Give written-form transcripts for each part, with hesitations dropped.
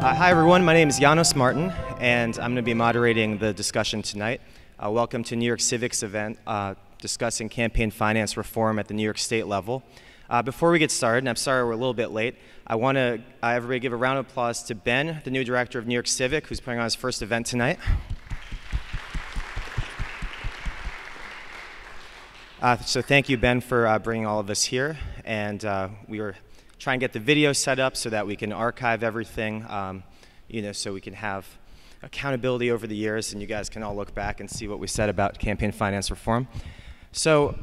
Hi everyone, my name is Janos Martin, and I'm going to be moderating the discussion tonight. Welcome to New York Civic's event discussing campaign finance reform at the New York State level. Before we get started, and I'm sorry we're a little bit late, I want to everybody give a round of applause to Ben, the new director of New York Civic, who's putting on his first event tonight. So thank you, Ben, for bringing all of us here, and we were trying to get the video set up so that we can archive everything, so we can have accountability over the years, and you guys can all look back and see what we said about campaign finance reform. So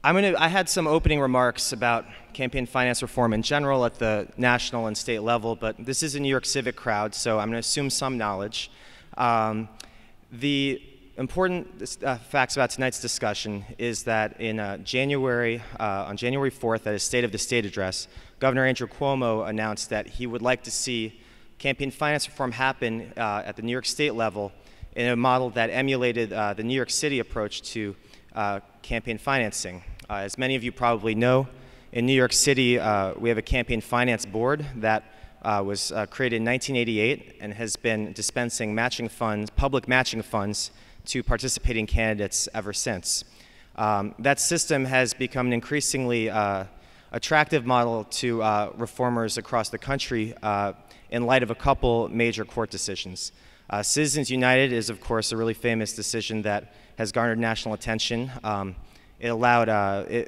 I had some opening remarks about campaign finance reform in general at the national and state level, but this is a New York Civic crowd, so I'm going to assume some knowledge. The important facts about tonight's discussion is that on January 4th, at his State of the State address, Governor Andrew Cuomo announced that he would like to see campaign finance reform happen at the New York State level in a model that emulated the New York City approach to campaign financing. As many of you probably know, in New York City, we have a campaign finance board that was created in 1988 and has been dispensing matching funds, public matching funds, to participating candidates ever since. That system has become an increasingly attractive model to reformers across the country in light of a couple major court decisions. Citizens United is, of course, a really famous decision that has garnered national attention. It allowed,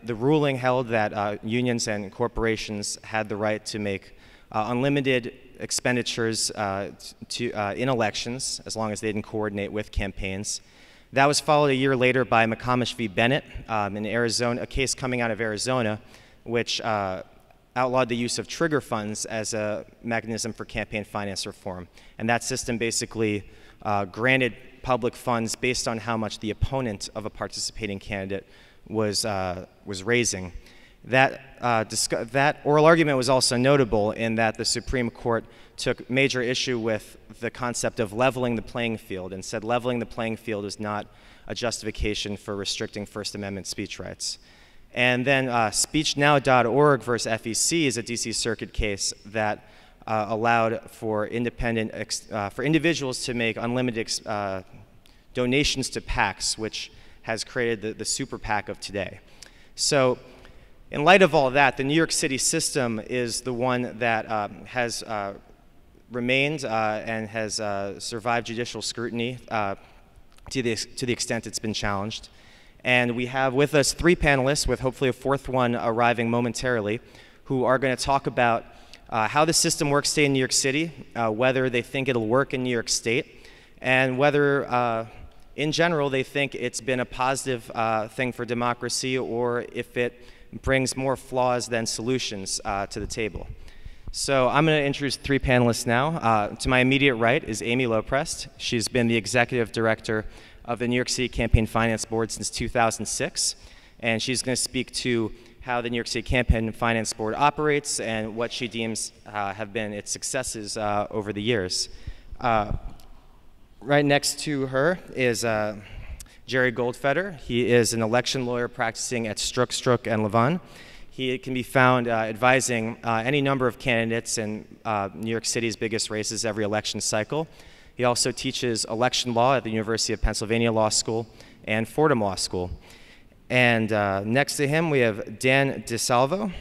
the ruling held that unions and corporations had the right to make unlimited expenditures in elections as long as they didn't coordinate with campaigns. That was followed a year later by McComish v. Bennett in Arizona, a case coming out of Arizona, which outlawed the use of trigger funds as a mechanism for campaign finance reform. And that system basically granted public funds based on how much the opponent of a participating candidate was raising. That oral argument was also notable in that the Supreme Court took major issue with the concept of leveling the playing field and said leveling the playing field is not a justification for restricting First Amendment speech rights. And then SpeechNow.org versus FEC is a DC Circuit case that allowed for individuals to make unlimited donations to PACs, which has created the super PAC of today. So in light of all that, the New York City system is the one that has remained and has survived judicial scrutiny to the extent it's been challenged. And we have with us three panelists, with hopefully a fourth one arriving momentarily, who are going to talk about how the system works today in New York City, whether they think it'll work in New York State, and whether, in general, they think it's been a positive thing for democracy, or if it brings more flaws than solutions to the table. So I'm going to introduce three panelists now. To my immediate right is Amy Loprest. She's been the executive director of the New York City Campaign Finance Board since 2006, and she's going to speak to how the New York City Campaign Finance Board operates and what she deems have been its successes over the years. Right next to her is Jerry Goldfeder. He is an election lawyer practicing at Strzok and Levin. He can be found advising any number of candidates in New York City's biggest races every election cycle. He also teaches election law at the University of Pennsylvania Law School and Fordham Law School. And next to him, we have Dan DiSalvo.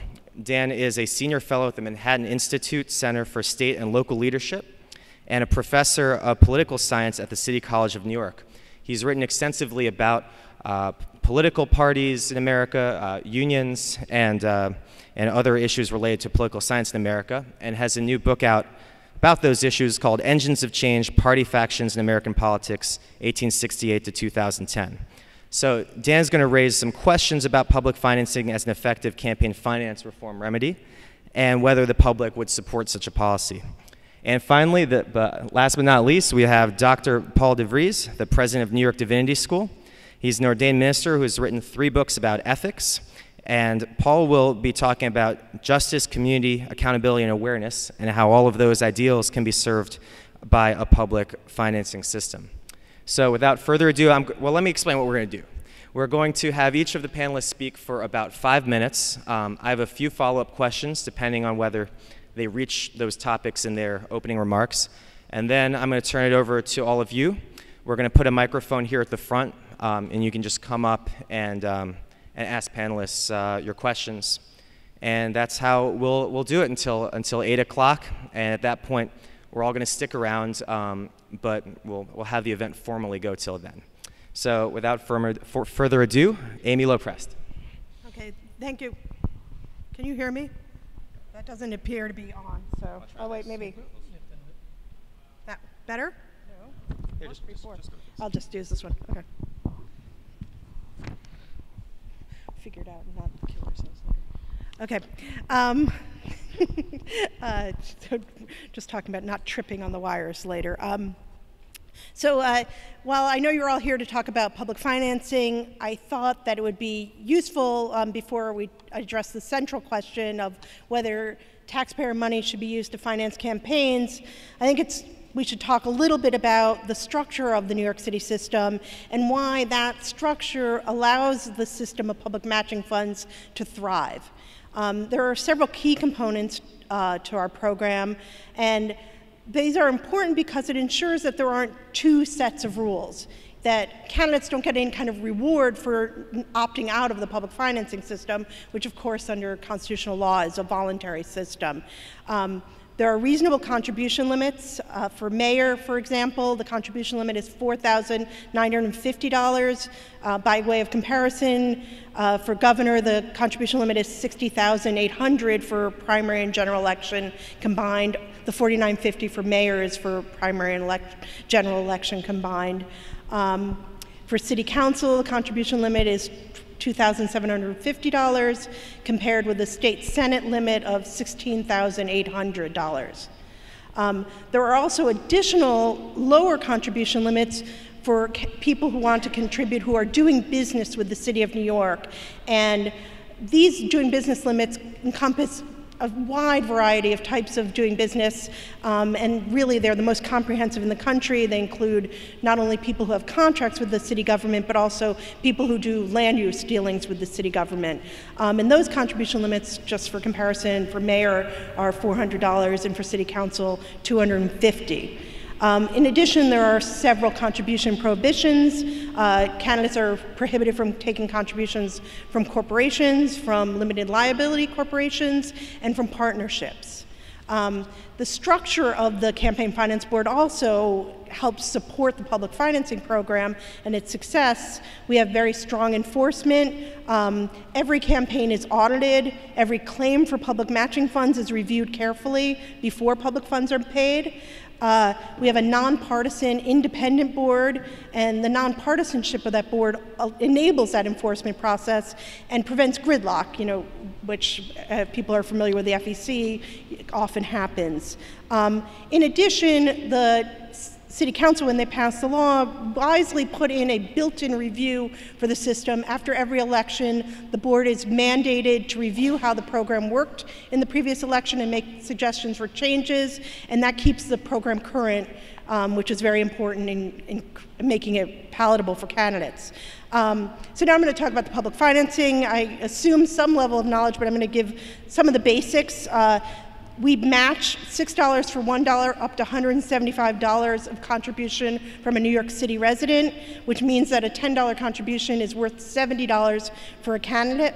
Dan is a senior fellow at the Manhattan Institute Center for State and Local Leadership and a professor of political science at the City College of New York. He's written extensively about political parties in America, unions, and other issues related to political science in America, and has a new book out about those issues called Engines of Change, Party Factions in American Politics, 1868 to 2010. So Dan's going to raise some questions about public financing as an effective campaign finance reform remedy, and whether the public would support such a policy. And finally, last but not least, we have Dr. Paul Vries, the president of New York Divinity School. He's an ordained minister who has written 3 books about ethics, and Paul will be talking about justice, community, accountability, and awareness, and how all of those ideals can be served by a public financing system. So without further ado, well, let me explain what we're going to do. We're going to have each of the panelists speak for about 5 minutes. I have a few follow-up questions, depending on whether they reach those topics in their opening remarks. And then I'm going to turn it over to all of you. We're going to put a microphone here at the front, and you can just come up and ask panelists your questions. And that's how we'll do it until 8 o'clock. And at that point, we're all going to stick around, but we'll have the event formally go till then. So without further ado, Amy Loprest. Okay, thank you. Can you hear me? That doesn't appear to be on, so, oh wait, maybe. That better? No. Here, I'll just use this one, okay. Figured out not to kill ourselves later. Okay, so just talking about not tripping on the wires later. So while I know you're all here to talk about public financing, I thought that it would be useful before we address the central question of whether taxpayer money should be used to finance campaigns. I think we should talk a little bit about the structure of the New York City system and why that structure allows the system of public matching funds to thrive. There are several key components to our program, and these are important because it ensures that there aren't two sets of rules, that candidates don't get any kind of reward for opting out of the public financing system, which of course under constitutional law is a voluntary system. There are reasonable contribution limits. For mayor, for example, the contribution limit is $4,950. By way of comparison, for governor, the contribution limit is $60,800 for primary and general election combined. The $4,950 for mayor is for primary and general election combined. For city council, the contribution limit is $2,750 compared with the state senate limit of $16,800. There are also additional lower contribution limits for people who want to contribute who are doing business with the city of New York. And these doing business limits encompass a wide variety of types of doing business, and really they're the most comprehensive in the country. They include not only people who have contracts with the city government, but also people who do land use dealings with the city government. And those contribution limits, just for comparison, for mayor are $400 and for city council $250. In addition, there are several contribution prohibitions. Candidates are prohibited from taking contributions from corporations, from limited liability corporations, and from partnerships. The structure of the Campaign Finance Board also helps support the public financing program and its success. We have very strong enforcement. Every campaign is audited. Every claim for public matching funds is reviewed carefully before public funds are paid. We have a nonpartisan independent board, and the nonpartisanship of that board enables that enforcement process and prevents gridlock, which people are familiar with the FEC, often happens. In addition, the City Council, when they passed the law, wisely put in a built-in review for the system. After every election, the board is mandated to review how the program worked in the previous election and make suggestions for changes, and that keeps the program current, which is very important in making it palatable for candidates. So now I'm going to talk about the public financing. I assume some level of knowledge, but I'm going to give some of the basics. We match $6 for $1 up to $175 of contribution from a New York City resident, which means that a $10 contribution is worth $70 for a candidate.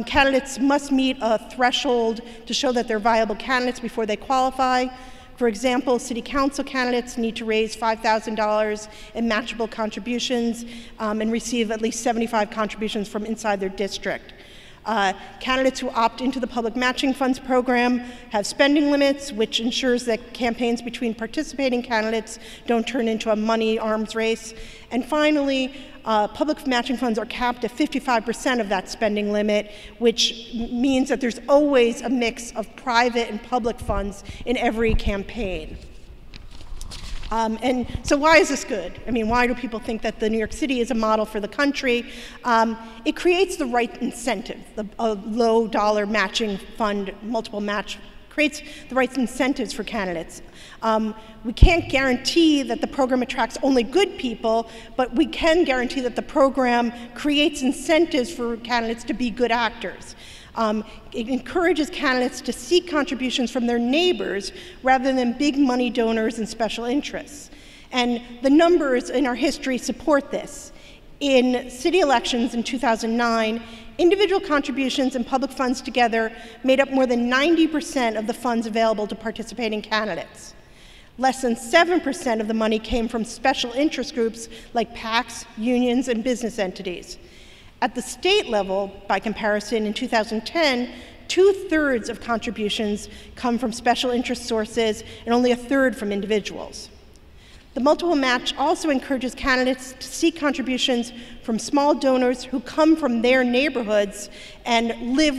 Candidates must meet a threshold to show that they're viable candidates before they qualify. For example, city council candidates need to raise $5,000 in matchable contributions and receive at least 75 contributions from inside their district. Candidates who opt into the public matching funds program have spending limits, which ensures that campaigns between participating candidates don't turn into a money arms race. And finally, public matching funds are capped at 55% of that spending limit, which means that there's always a mix of private and public funds in every campaign. And so why is this good? I mean, why do people think that the New York City is a model for the country? It creates the right incentive. A low dollar matching fund, multiple match, creates the right incentives for candidates. We can't guarantee that the program attracts only good people, but we can guarantee that the program creates incentives for candidates to be good actors. It encourages candidates to seek contributions from their neighbors rather than big money donors and special interests. And the numbers in our history support this. In city elections in 2009, individual contributions and public funds together made up more than 90% of the funds available to participating candidates. Less than 7% of the money came from special interest groups like PACs, unions, and business entities. At the state level, by comparison, in 2010, 2/3 of contributions come from special interest sources and only 1/3 from individuals. The multiple match also encourages candidates to seek contributions from small donors who come from their neighborhoods and live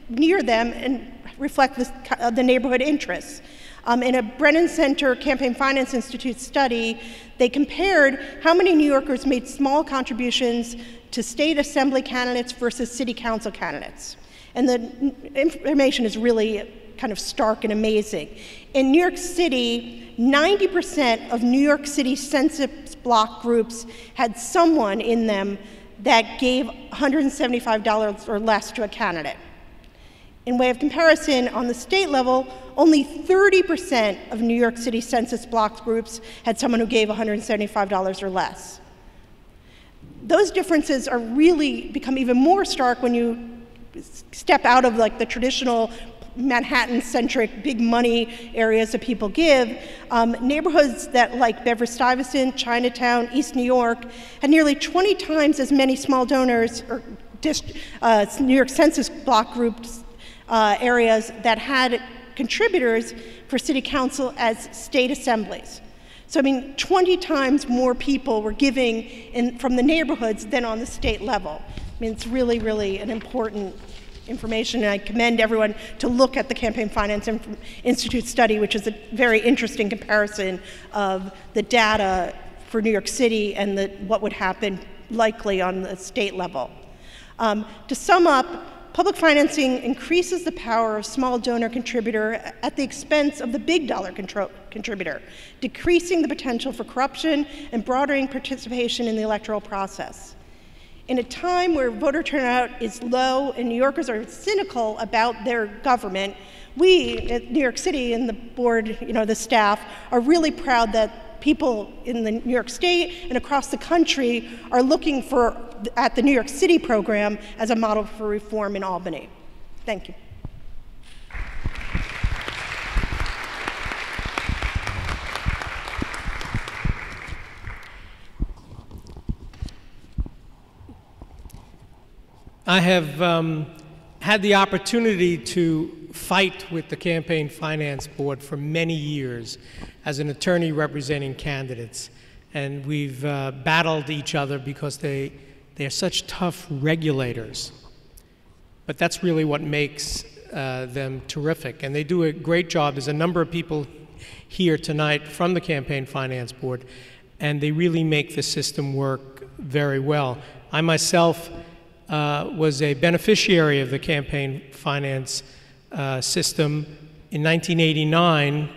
near them and reflect the neighborhood interests. In a Brennan Center Campaign Finance Institute study, they compared how many New Yorkers made small contributions to state assembly candidates versus city council candidates. And the information is really kind of stark and amazing. In New York City, 90% of New York City census block groups had someone in them that gave $175 or less to a candidate. In way of comparison, on the state level, only 30% of New York City census block groups had someone who gave $175 or less. Those differences are really become even more stark when you step out of like the traditional Manhattan-centric big money areas that people give. Neighborhoods that like Beverly-Stuyvesant, Chinatown, East New York had nearly 20 times as many small donors or New York census block groups areas that had contributors for city council as state assemblies. So I mean, 20 times more people were giving from the neighborhoods than on the state level. I mean, it's really, really an important information, and I commend everyone to look at the Campaign Finance Institute study, which is a very interesting comparison of the data for New York City and what would happen likely on the state level. To sum up, public financing increases the power of small donor contributor at the expense of the big dollar contributor, decreasing the potential for corruption and broadening participation in the electoral process. In a time where voter turnout is low and New Yorkers are cynical about their government, we at New York City and the board, the staff, are really proud that people in the New York State and across the country are looking at the New York City program as a model for reform in Albany. Thank you. I have had the opportunity to fight with the Campaign Finance Board for many years as an attorney representing candidates. And we've battled each other because they're such tough regulators. But that's really what makes them terrific. And they do a great job. There's a number of people here tonight from the Campaign Finance Board, and they really make the system work very well. I myself was a beneficiary of the campaign finance system in 1989.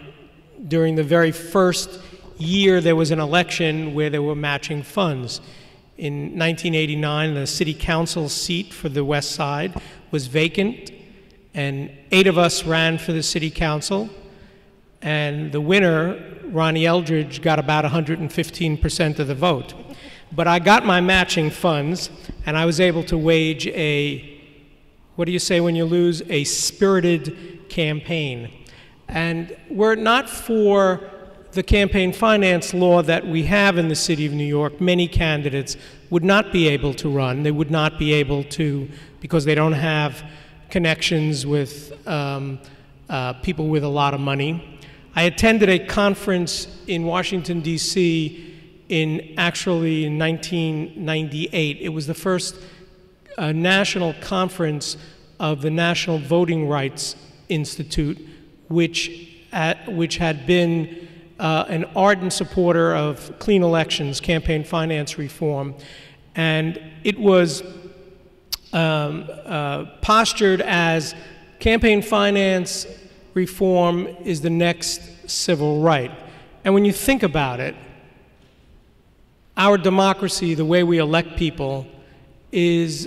During the very first year there was an election where there were matching funds. In 1989, the city council seat for the West Side was vacant, and 8 of us ran for the city council, and the winner, Ronnie Eldridge, got about 115% of the vote. But I got my matching funds, and I was able to wage what do you say when you lose? A spirited campaign. And were it not for the campaign finance law that we have in the city of New York, many candidates would not be able to run. They would not be able to, because they don't have connections with people with a lot of money. I attended a conference in Washington, D.C. in 1998. It was the first national conference of the National Voting Rights Institute, which had been an ardent supporter of clean elections, campaign finance reform, and it was postured as campaign finance reform is the next civil right. And when you think about it, our democracy, the way we elect people, is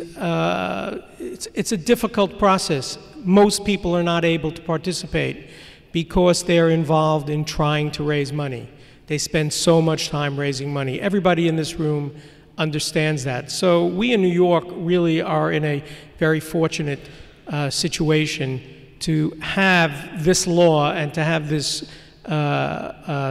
it's a difficult process. Most people are not able to participate because they're involved in trying to raise money. They spend so much time raising money. Everybody in this room understands that. So we in New York really are in a very fortunate situation to have this law and to have this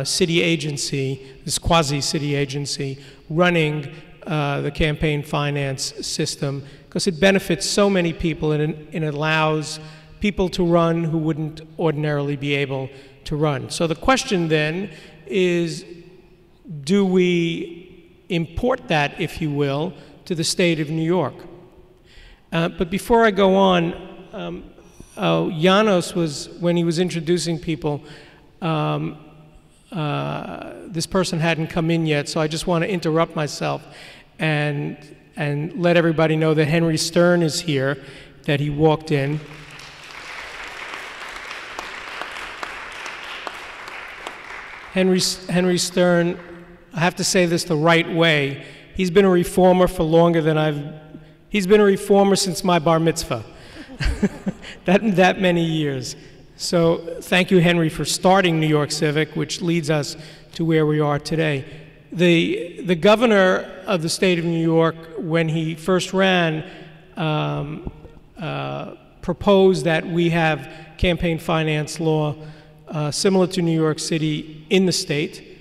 city agency, this quasi-city agency, running the campaign finance system, because it benefits so many people and it allows people to run who wouldn't ordinarily be able to run. So the question then is, do we import that, if you will, to the state of New York? But before I go on, Janos was, when he was introducing people, this person hadn't come in yet, so I just want to interrupt myself and let everybody know that Henry Stern is here, that he walked in. Henry Stern, I have to say this the right way, he's been a reformer for longer than he's been a reformer since my bar mitzvah, that many years. So thank you, Henry, for starting New York Civic, which leads us to where we are today. The governor of the state of New York, when he first ran, proposed that we have campaign finance law similar to New York City in the state.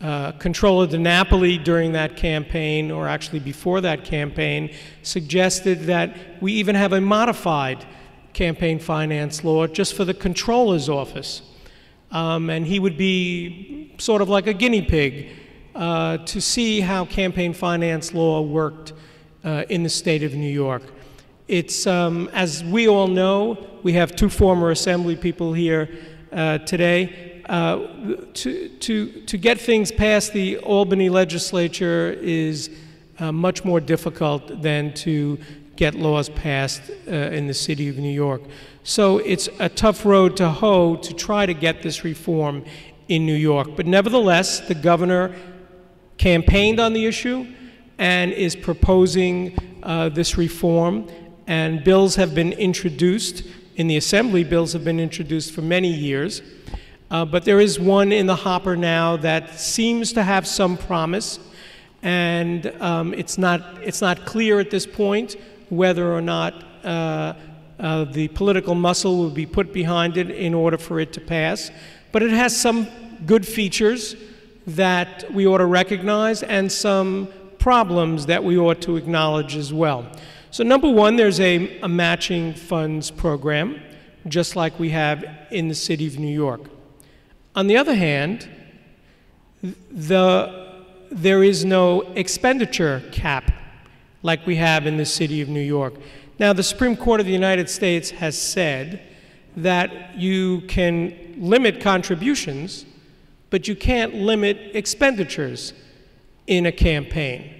Comptroller DiNapoli during that campaign, or actually before that campaign, suggested that we even have a modified campaign finance law just for the comptroller's office. And he would be sort of like a guinea pig to see how campaign finance law worked in the state of New York. It's, as we all know, we have two former assembly people here today. To get things past the Albany legislature is much more difficult than to get laws passed in the city of New York. So it's a tough road to hoe to try to get this reform in New York. But nevertheless, the governor campaigned on the issue and is proposing this reform. And bills have been introduced in the Assembly. Bills have been introduced for many years. But there is one in the hopper now that seems to have some promise. And it's not clear at this point whether or not the political muscle will be put behind it in order for it to pass. But it has some good features that we ought to recognize and some problems that we ought to acknowledge as well. So number one, there's a matching funds program, just like we have in the city of New York. On the other hand, there is no expenditure cap like we have in the city of New York. Now, the Supreme Court of the United States has said that you can limit contributions, but you can't limit expenditures in a campaign.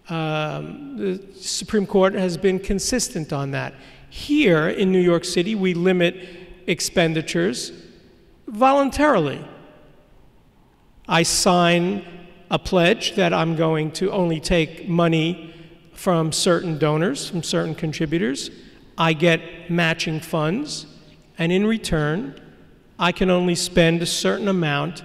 The Supreme Court has been consistent on that. Here in New York City, we limit expenditures voluntarily. I sign a pledge that I'm going to only take money from certain donors, from certain contributors. I get matching funds, and in return, I can only spend a certain amount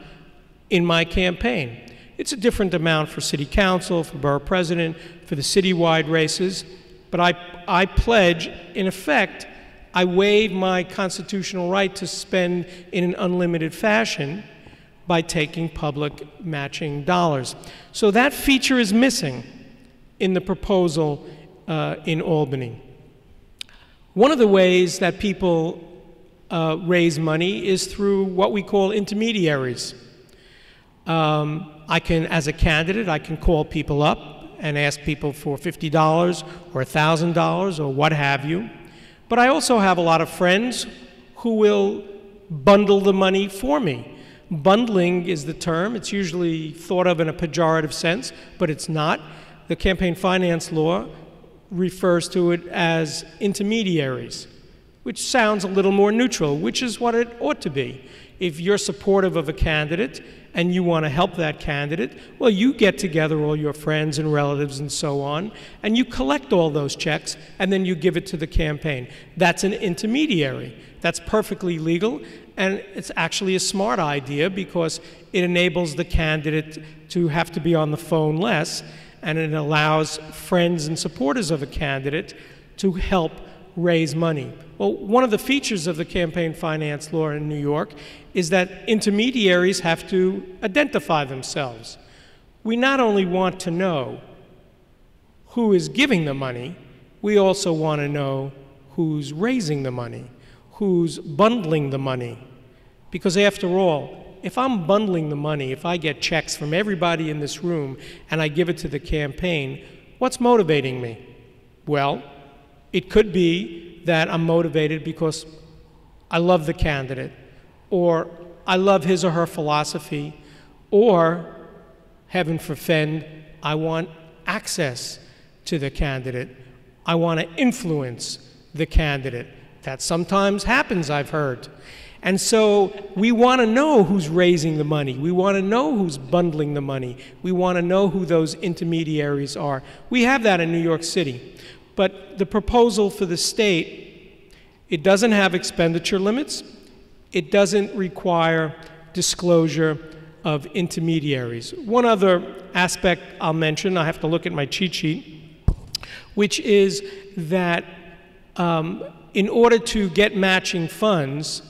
in my campaign. It's a different amount for city council, for borough president, for the citywide races, but I pledge, in effect, I waive my constitutional right to spend in an unlimited fashion by taking public matching dollars. So that feature is missing in the proposal in Albany. One of the ways that people raise money is through what we call intermediaries. I can, as a candidate, I can call people up and ask people for $50 or $1,000 or what have you. But I also have a lot of friends who will bundle the money for me. Bundling is the term. It's usually thought of in a pejorative sense, but it's not. The campaign finance law refers to it as intermediaries, which sounds a little more neutral, which is what it ought to be. If you're supportive of a candidate and you want to help that candidate, well, you get together all your friends and relatives and so on, and you collect all those checks, and then you give it to the campaign. That's an intermediary. That's perfectly legal, and it's actually a smart idea because it enables the candidate to have to be on the phone less, and it allows friends and supporters of a candidate to help raise money. Well, one of the features of the campaign finance law in New York is that intermediaries have to identify themselves. We not only want to know who is giving the money, we also want to know who's raising the money, who's bundling the money. Because after all, if I'm bundling the money, if I get checks from everybody in this room and I give it to the campaign, what's motivating me? Well, it could be that I'm motivated because I love the candidate, or I love his or her philosophy, or, heaven forfend, I want access to the candidate. I want to influence the candidate. That sometimes happens, I've heard. And so we want to know who's raising the money. We want to know who's bundling the money. We want to know who those intermediaries are. We have that in New York City. But the proposal for the state, it doesn't have expenditure limits. It doesn't require disclosure of intermediaries. One other aspect I'll mention, I have to look at my cheat sheet, which is that in order to get matching funds,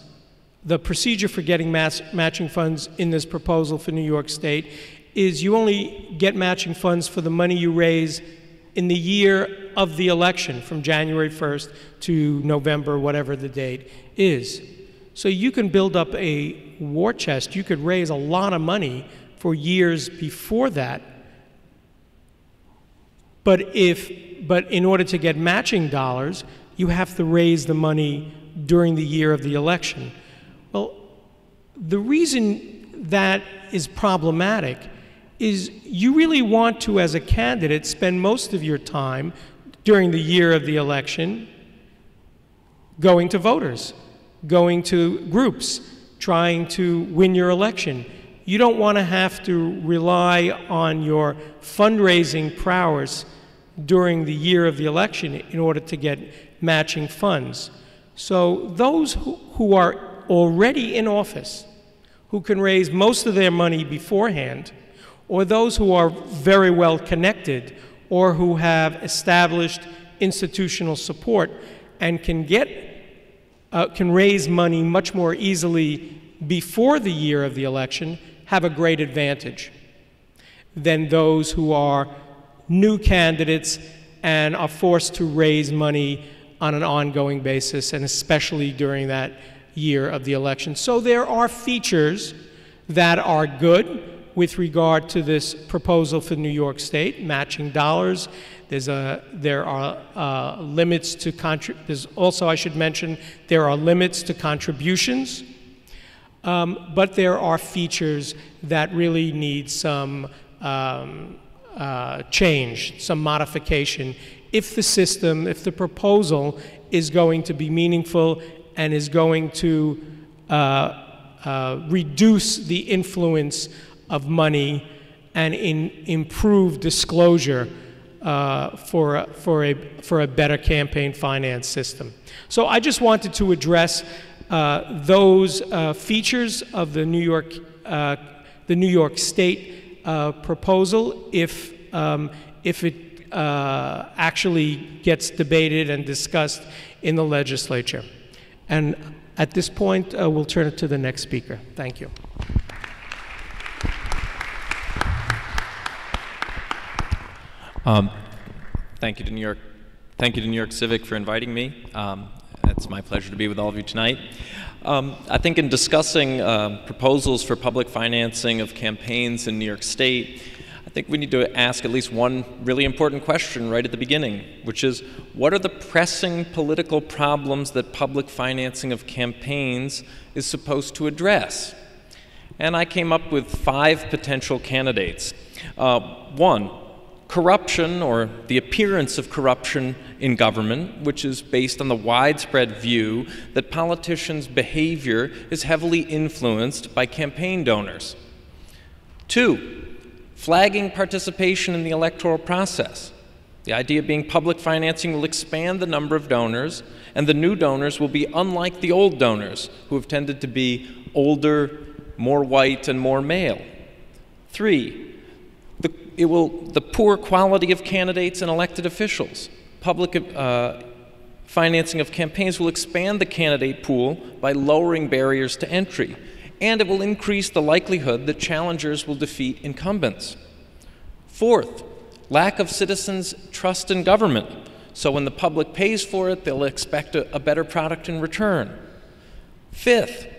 the procedure for getting matching funds in this proposal for New York State is you only get matching funds for the money you raise in the year of the election, from January 1st to November, whatever the date is. So you can build up a war chest. You could raise a lot of money for years before that. But in order to get matching dollars, you have to raise the money during the year of the election. Well, the reason that is problematic is you really want to, as a candidate, spend most of your time during the year of the election going to voters, going to groups, trying to win your election. You don't want to have to rely on your fundraising prowess during the year of the election in order to get matching funds. So those who are already in office, who can raise most of their money beforehand, or those who are very well connected or who have established institutional support and can raise money much more easily before the year of the election, have a great advantage than those who are new candidates and are forced to raise money on an ongoing basis, and especially during that year of the election. So there are features that are good with regard to this proposal for New York State, matching dollars. There are limits to there's also, I should mention, there are limits to contributions, but there are features that really need some change, some modification, if the proposal is going to be meaningful and is going to reduce the influence of money and improve disclosure for a better campaign finance system. So I just wanted to address those features of the New York State proposal if it actually gets debated and discussed in the legislature. And at this point, we'll turn it to the next speaker. Thank you. Thank you to New York Civic for inviting me. It's my pleasure to be with all of you tonight. I think in discussing proposals for public financing of campaigns in New York State, I think we need to ask at least one really important question right at the beginning, which is, what are the pressing political problems that public financing of campaigns is supposed to address? And I came up with 5 potential candidates. One, Corruption, or the appearance of corruption in government, which is based on the widespread view that politicians' behavior is heavily influenced by campaign donors. 2, flagging participation in the electoral process. The idea being public financing will expand the number of donors, and the new donors will be unlike the old donors, who have tended to be older, more white, and more male. 3, the poor quality of candidates and elected officials. Public financing of campaigns will expand the candidate pool by lowering barriers to entry, and it will increase the likelihood that challengers will defeat incumbents. 4th, lack of citizens' trust in government. So when the public pays for it, they'll expect a better product in return. 5th,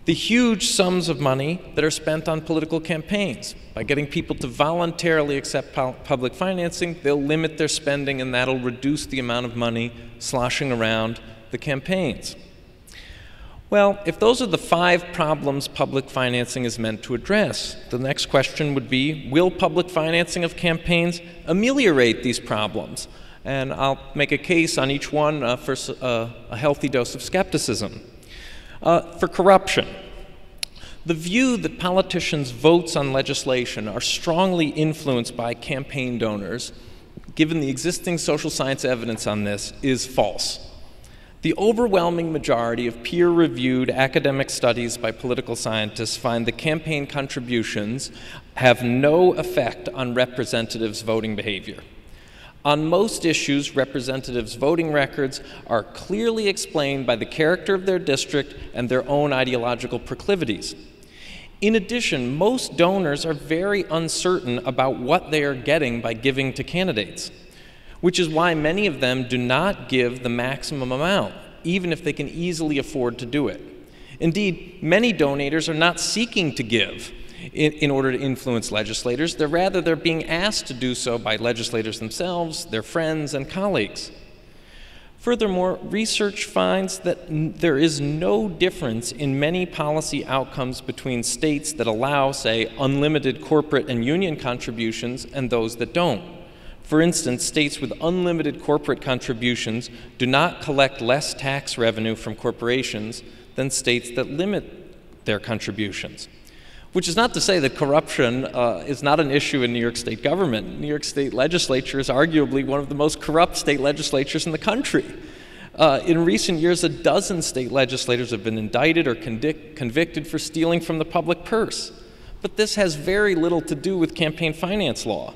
the huge sums of money that are spent on political campaigns. By getting people to voluntarily accept public financing, they'll limit their spending, and that'll reduce the amount of money sloshing around the campaigns. Well, if those are the 5 problems public financing is meant to address, the next question would be, will public financing of campaigns ameliorate these problems? And I'll make a case on each one for a healthy dose of skepticism. For corruption, the view that politicians' votes on legislation are strongly influenced by campaign donors, given the existing social science evidence on this, is false. The overwhelming majority of peer-reviewed academic studies by political scientists find that campaign contributions have no effect on representatives' voting behavior. On most issues, representatives' voting records are clearly explained by the character of their district and their own ideological proclivities. In addition, most donors are very uncertain about what they are getting by giving to candidates, which is why many of them do not give the maximum amount, even if they can easily afford to do it. Indeed, many donators are not seeking to give in order to influence legislators. They're being asked to do so by legislators themselves, their friends, and colleagues. Furthermore, research finds that there is no difference in many policy outcomes between states that allow, say, unlimited corporate and union contributions and those that don't. For instance, states with unlimited corporate contributions do not collect less tax revenue from corporations than states that limit their contributions. Which is not to say that corruption is not an issue in New York State government. New York State legislature is arguably one of the most corrupt state legislatures in the country. In recent years, 12 state legislators have been indicted or convicted for stealing from the public purse. But this has very little to do with campaign finance law.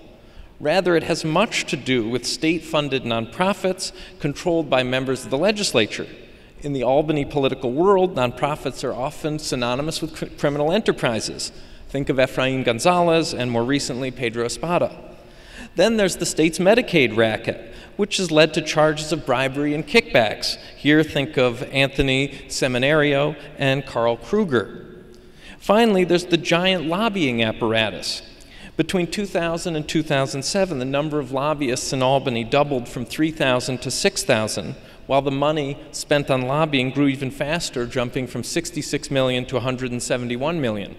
Rather, it has much to do with state-funded nonprofits controlled by members of the legislature. In the Albany political world, nonprofits are often synonymous with criminal enterprises. Think of Efrain Gonzalez and more recently Pedro Espada. Then there's the state's Medicaid racket, which has led to charges of bribery and kickbacks. Here think of Anthony Seminario and Carl Kruger. Finally, there's the giant lobbying apparatus. Between 2000 and 2007, the number of lobbyists in Albany doubled from 3,000 to 6,000, while the money spent on lobbying grew even faster, jumping from 66 million to 171 million.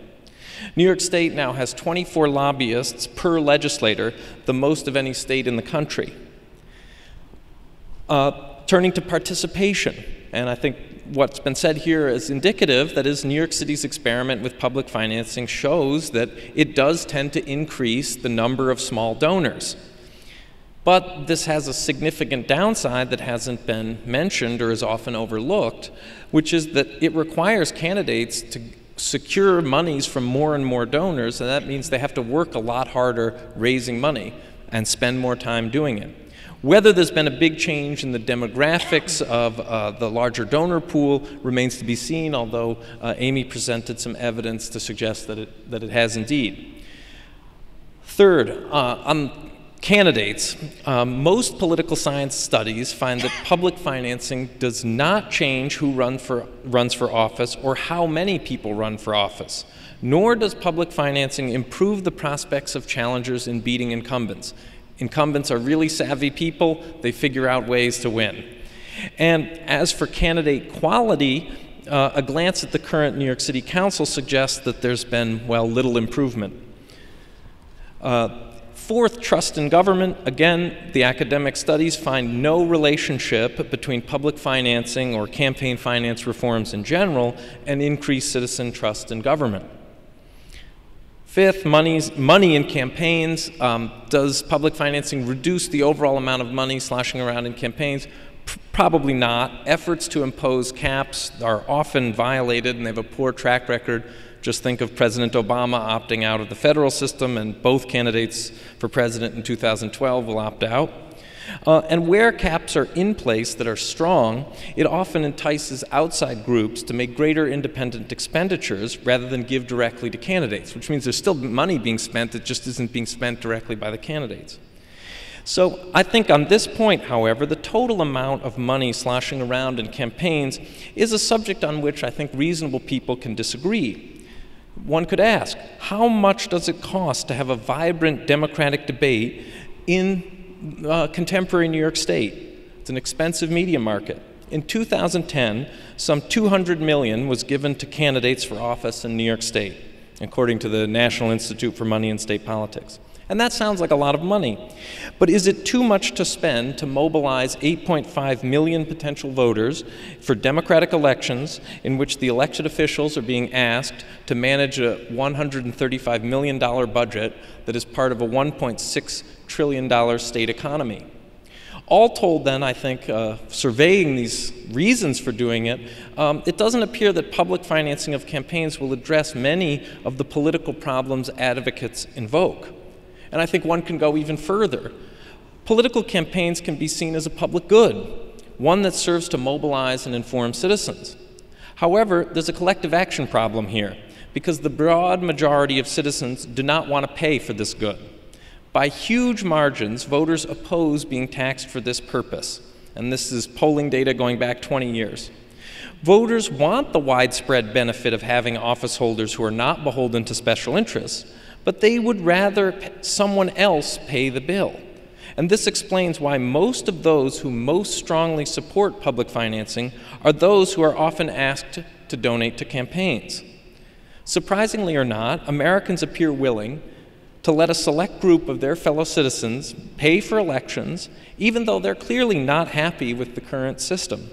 New York State now has 24 lobbyists per legislator, the most of any state in the country. Turning to participation, and I think what's been said here is indicative, that is, New York City's experiment with public financing shows that it does tend to increase the number of small donors. But this has a significant downside that hasn't been mentioned or is often overlooked, which is that it requires candidates to secure monies from more and more donors, and that means they have to work a lot harder raising money and spend more time doing it. Whether there's been a big change in the demographics of the larger donor pool remains to be seen, although Amy presented some evidence to suggest that it has indeed. Third, on candidates, most political science studies find that public financing does not change who runs for office or how many people run for office, nor does public financing improve the prospects of challengers in beating incumbents. Incumbents are really savvy people. They figure out ways to win. And as for candidate quality, a glance at the current New York City Council suggests that there's been, well, little improvement. Fourth, trust in government. Again, the academic studies find no relationship between public financing or campaign finance reforms in general and increased citizen trust in government. Fifth, money in campaigns. Does public financing reduce the overall amount of money sloshing around in campaigns? Probably not. Efforts to impose caps are often violated, and they have a poor track record. Just think of President Obama opting out of the federal system, and both candidates for president in 2012 will opt out. And where caps are in place that are strong, it often entices outside groups to make greater independent expenditures rather than give directly to candidates, which means there's still money being spent that just isn't being spent directly by the candidates. So I think on this point, however, the total amount of money sloshing around in campaigns is a subject on which I think reasonable people can disagree. One could ask, how much does it cost to have a vibrant democratic debate in contemporary New York State? It's an expensive media market. In 2010, some $200 million was given to candidates for office in New York State, according to the National Institute for Money and State Politics. And that sounds like a lot of money. But is it too much to spend to mobilize 8.5 million potential voters for democratic elections in which the elected officials are being asked to manage a $135 million budget that is part of a $1.6 trillion state economy? All told then, I think, surveying these reasons for doing it, it doesn't appear that public financing of campaigns will address many of the political problems advocates invoke. And I think one can go even further. Political campaigns can be seen as a public good, one that serves to mobilize and inform citizens. However, there's a collective action problem here, because the broad majority of citizens do not want to pay for this good. By huge margins, voters oppose being taxed for this purpose, and this is polling data going back 20 years. Voters want the widespread benefit of having office holders who are not beholden to special interests, but they would rather someone else pay the bill. And this explains why most of those who most strongly support public financing are those who are often asked to donate to campaigns. Surprisingly or not, Americans appear willing to let a select group of their fellow citizens pay for elections, even though they're clearly not happy with the current system.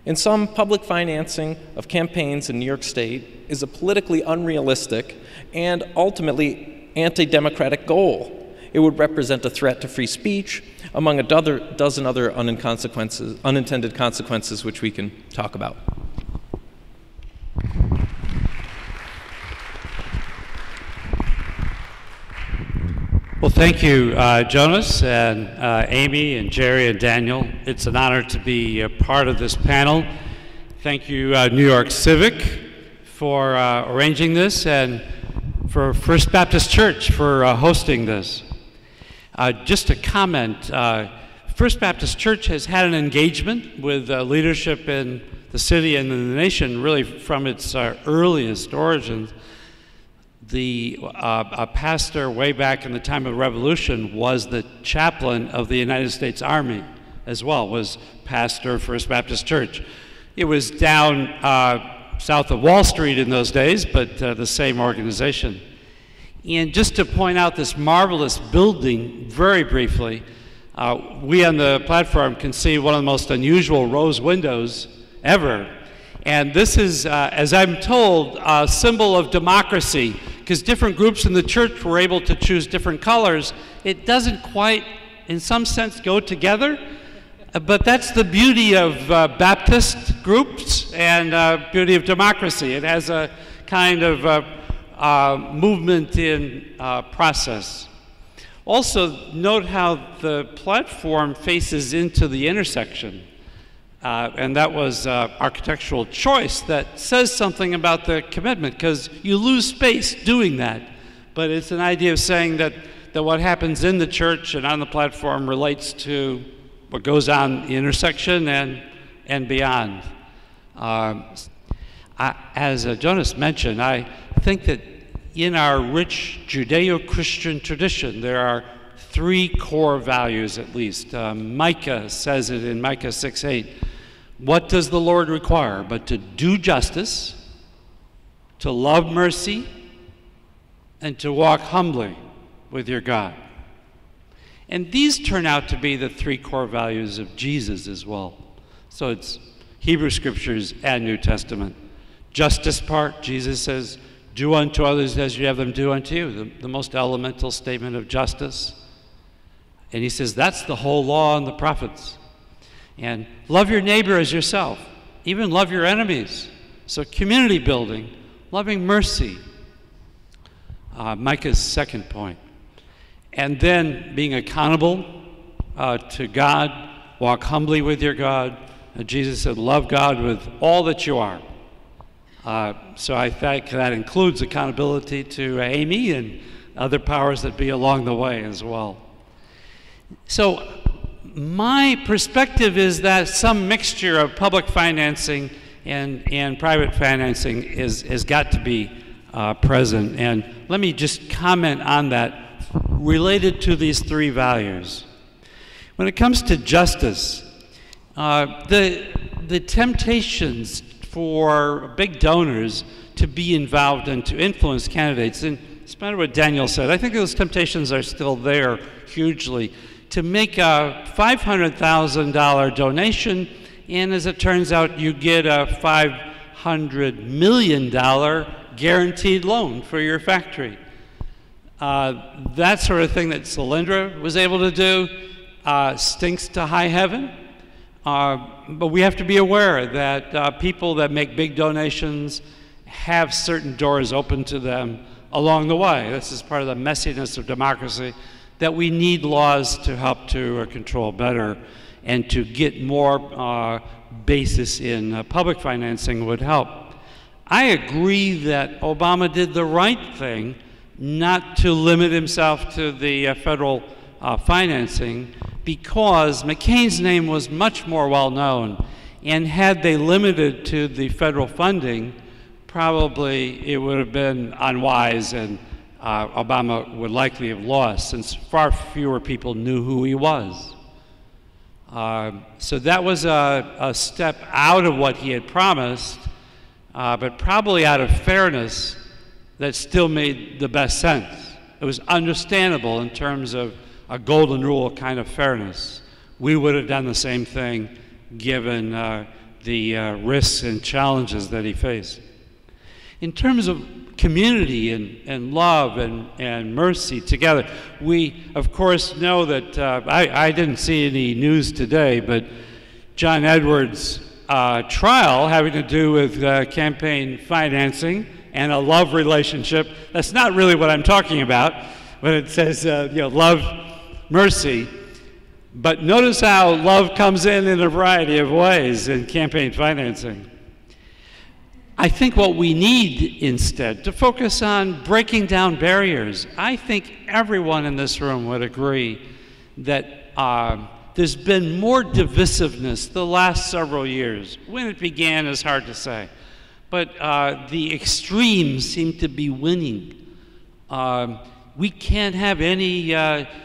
In sum, public financing of campaigns in New York State is a politically unrealistic and ultimately anti-democratic goal. It would represent a threat to free speech, among a dozen other unintended consequences which we can talk about. Well, thank you, Jonas and Amy and Jerry and Daniel. It's an honor to be a part of this panel. Thank you, New York Civic, for arranging this, and for First Baptist Church for hosting this. Just a comment, First Baptist Church has had an engagement with leadership in the city and in the nation really from its earliest origins. A pastor way back in the time of the Revolution was the chaplain of the United States Army as well, was pastor of First Baptist Church. It was down south of Wall Street in those days, but the same organization. And just to point out this marvelous building very briefly, we on the platform can see one of the most unusual rose windows ever. And this is, as I'm told, a symbol of democracy, because different groups in the church were able to choose different colors. It doesn't quite, in some sense, go together, but that's the beauty of Baptist groups and beauty of democracy. It has a kind of movement in process. Also, note how the platform faces into the intersection. And that was architectural choice that says something about the commitment, because you lose space doing that. But it's an idea of saying that what happens in the church and on the platform relates to what goes on the intersection and beyond. As Jonas mentioned, I think that in our rich Judeo-Christian tradition, there are three core values at least. Micah says it in Micah 6:8. What does the Lord require but to do justice, to love mercy, and to walk humbly with your God? And these turn out to be the three core values of Jesus as well. So it's Hebrew Scriptures and New Testament. Justice part, Jesus says, do unto others as you have them do unto you, the most elemental statement of justice. And he says that's the whole law and the prophets. And love your neighbor as yourself. Even love your enemies. So community building, loving mercy. Micah's second point. And then being accountable to God, walk humbly with your God. Jesus said, love God with all that you are. So I think that includes accountability to Amy and other powers that be along the way as well. So my perspective is that some mixture of public financing and private financing has got to be present. And let me just comment on that related to these three values. When it comes to justice, the temptations for big donors to be involved and to influence candidates, and it's matter what Daniel said, I think those temptations are still there hugely, to make a $500,000 donation, and as it turns out, you get a $500 million guaranteed loan for your factory. That sort of thing that Solyndra was able to do stinks to high heaven. But we have to be aware that people that make big donations have certain doors open to them along the way. This is part of the messiness of democracy, that we need laws to help to control better, and to get more basis in public financing would help. I agree that Obama did the right thing not to limit himself to the federal financing, because McCain's name was much more well known, and had they limited to the federal funding, probably it would have been unwise, and Obama would likely have lost, since far fewer people knew who he was. So that was a step out of what he had promised, but probably out of fairness that still made the best sense. It was understandable in terms of a golden rule kind of fairness. We would have done the same thing given the risks and challenges that he faced. In terms of community and love and mercy together, we of course know that, I didn't see any news today, but John Edwards' trial having to do with campaign financing and a love relationship, that's not really what I'm talking about when it says love, mercy. But notice how love comes in a variety of ways in campaign financing. I think what we need instead to focus on breaking down barriers. I think everyone in this room would agree that there's been more divisiveness the last several years. When it began is hard to say, but the extremes seem to be winning. We can't have any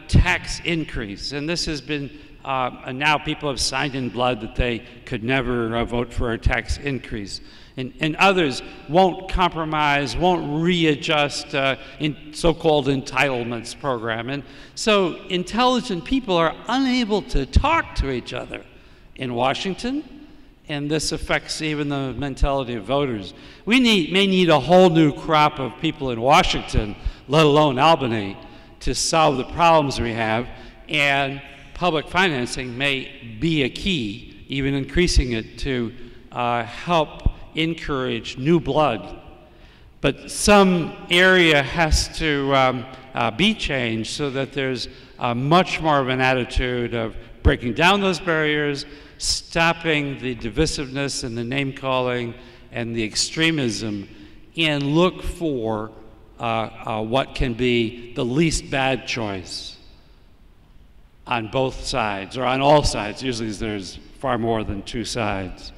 tax increase, and this has been, and now people have signed in blood that they could never vote for a tax increase. And others won't compromise, won't readjust in so-called entitlements program. And so intelligent people are unable to talk to each other in Washington, and this affects even the mentality of voters. We may need a whole new crop of people in Washington, let alone Albany, to solve the problems we have, and public financing may be a key, even increasing it to help encourage new blood. But some area has to be changed so that there's much more of an attitude of breaking down those barriers, stopping the divisiveness and the name-calling and the extremism, and look for what can be the least bad choice on both sides, or on all sides. Usually there's far more than two sides.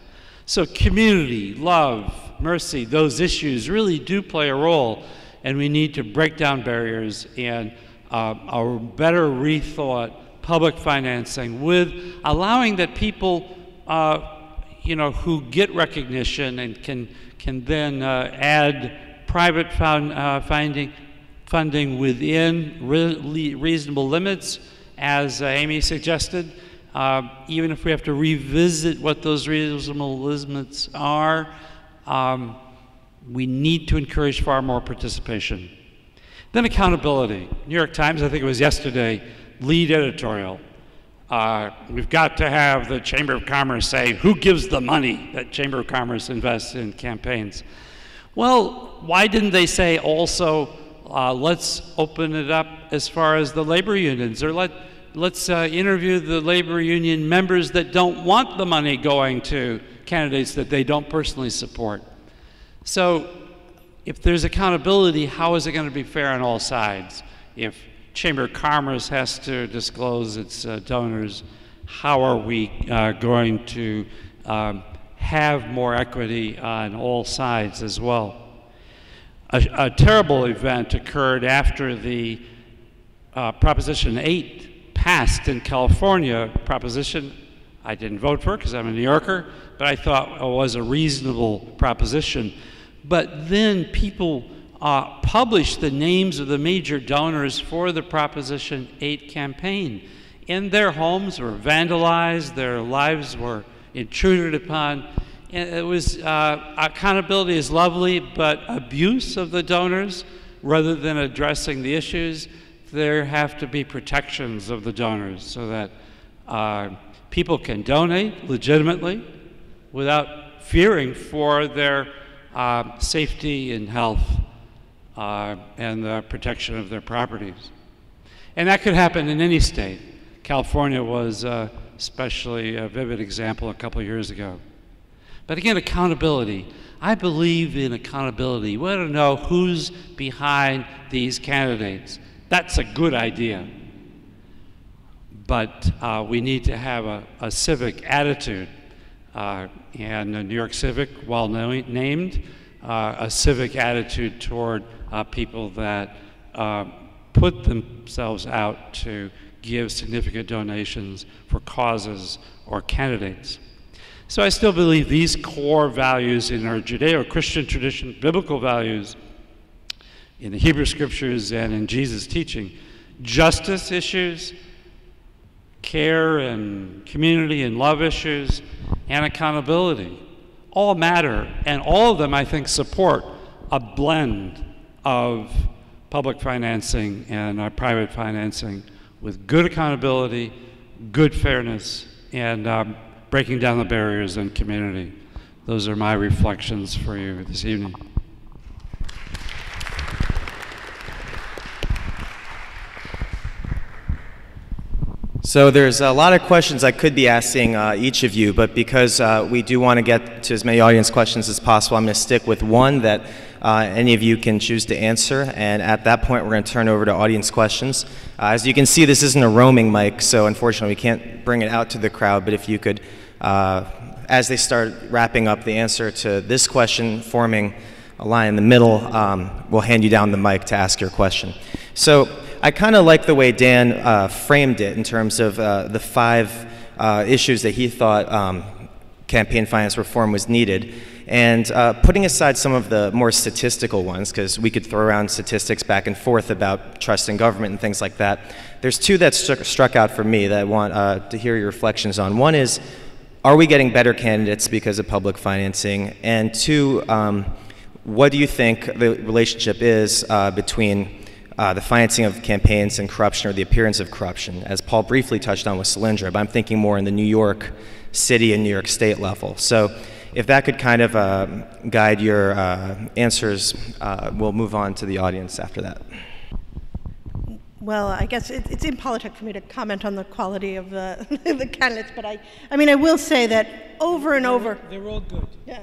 So community, love, mercy, those issues really do play a role, and we need to break down barriers and a better rethought public financing, with allowing that people who get recognition and can then add private funding within reasonable limits, as Amy suggested. Even if we have to revisit what those reasonable limits are, we need to encourage far more participation. Then accountability. New York Times, I think it was yesterday, lead editorial. We've got to have the Chamber of Commerce say who gives the money that Chamber of Commerce invests in campaigns. Well, why didn't they say also, let's open it up as far as the labor unions, or let's interview the labor union members that don't want the money going to candidates that they don't personally support. So if there's accountability, how is it going to be fair on all sides? If Chamber of Commerce has to disclose its donors, how are we going to have more equity on all sides as well? A terrible event occurred after the Proposition 8 passed in California. Proposition I didn't vote for because I'm a New Yorker, but I thought it was a reasonable proposition. But then people published the names of the major donors for the Proposition 8 campaign. And their homes were vandalized, their lives were intruded upon. And it was, accountability is lovely, but abuse of the donors, rather than addressing the issues, there have to be protections of the donors so that people can donate legitimately without fearing for their safety and health and the protection of their properties. And that could happen in any state. California was especially a vivid example a couple of years ago. But again, accountability. I believe in accountability. We want to know who's behind these candidates. That's a good idea. But we need to have a civic attitude. And the New York Civic, while named, a civic attitude toward people that put themselves out to give significant donations for causes or candidates. So I still believe these core values in our Judeo-Christian tradition, biblical values, in the Hebrew Scriptures and in Jesus' teaching, justice issues, care and community and love issues, and accountability all matter, and all of them, I think, support a blend of public financing and private financing with good accountability, good fairness, and breaking down the barriers in community. Those are my reflections for you this evening. So there's a lot of questions I could be asking each of you, but because we do want to get to as many audience questions as possible, I'm going to stick with one that any of you can choose to answer, and at that point we're going to turn over to audience questions. As you can see, this isn't a roaming mic, so unfortunately we can't bring it out to the crowd, but if you could, as they start wrapping up the answer to this question, forming a line in the middle, we'll hand you down the mic to ask your question. So I kind of like the way Dan framed it in terms of the 5 issues that he thought campaign finance reform was needed. And putting aside some of the more statistical ones, because we could throw around statistics back and forth about trust in government and things like that, there's 2 that struck out for me that I want to hear your reflections on. One is, are we getting better candidates because of public financing? And 2, what do you think the relationship is between the financing of campaigns and corruption, or the appearance of corruption, as Paul briefly touched on with Solyndra, but I'm thinking more in the New York City and New York State level. So if that could kind of guide your answers, we'll move on to the audience after that. Well, I guess it's impolitic for me to comment on the quality of the candidates, but I mean, I will say that over and over. They're all good. Yeah.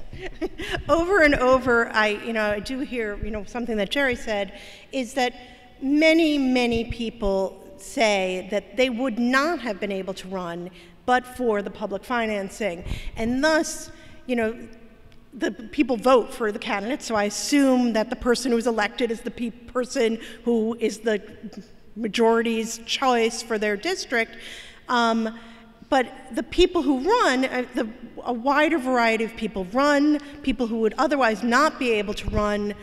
Over and over, I do hear, something that Jerry said, is that many people say that they would not have been able to run but for the public financing. And thus, the people vote for the candidate, so I assume that the person who's elected is the person who is the majority's choice for their district. But the people who run, a wider variety of people run, people who would otherwise not be able to run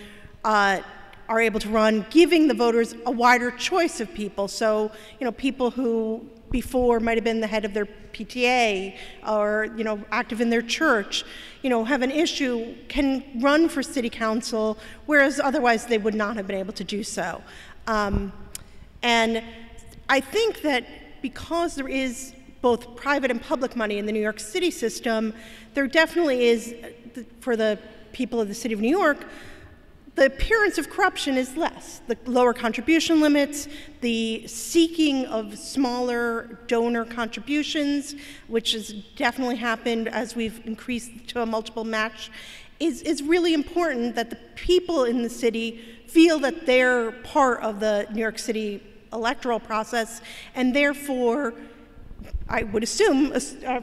are able to run, giving the voters a wider choice of people. So, people who before might have been the head of their PTA or, active in their church, have an issue, can run for city council, whereas otherwise they would not have been able to do so. And I think that because there is both private and public money in the New York City system, there definitely is, for the people of the city of New York, the appearance of corruption is less. The lower contribution limits, the seeking of smaller donor contributions, which has definitely happened as we've increased to a multiple match, is really important that the people in the city feel that they're part of the New York City electoral process, and therefore, I would assume,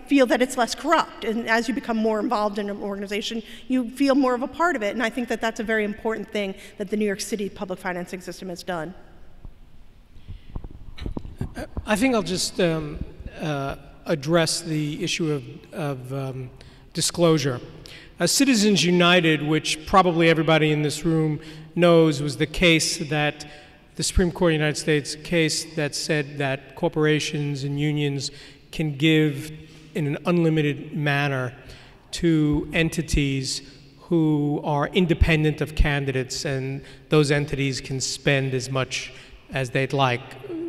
feel that it's less corrupt. And as you become more involved in an organization, you feel more of a part of it. And I think that that's a very important thing that the New York City public financing system has done. I think I'll just address the issue of disclosure. Citizens United, which probably everybody in this room knows was the case that the Supreme Court of the United States case that said that corporations and unions can give in an unlimited manner to entities who are independent of candidates, and those entities can spend as much as they'd like.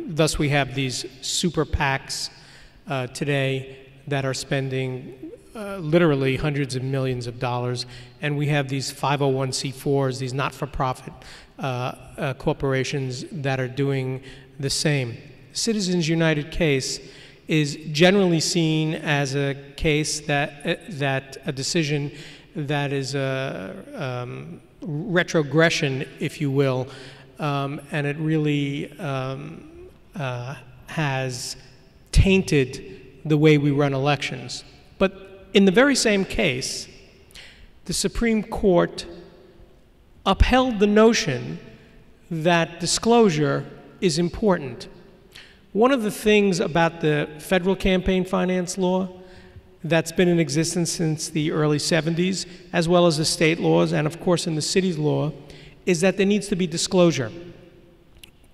Thus, we have these super PACs today that are spending literally hundreds of millions of dollars, and we have these 501c4s, these not-for-profit corporations that are doing the same. Citizens United case is generally seen as a case that a decision that is a retrogression, if you will, and it really has tainted the way we run elections. But in the very same case, the Supreme Court upheld the notion that disclosure is important. One of the things about the federal campaign finance law that's been in existence since the early 70s, as well as the state laws, and of course in the city's law, is that there needs to be disclosure.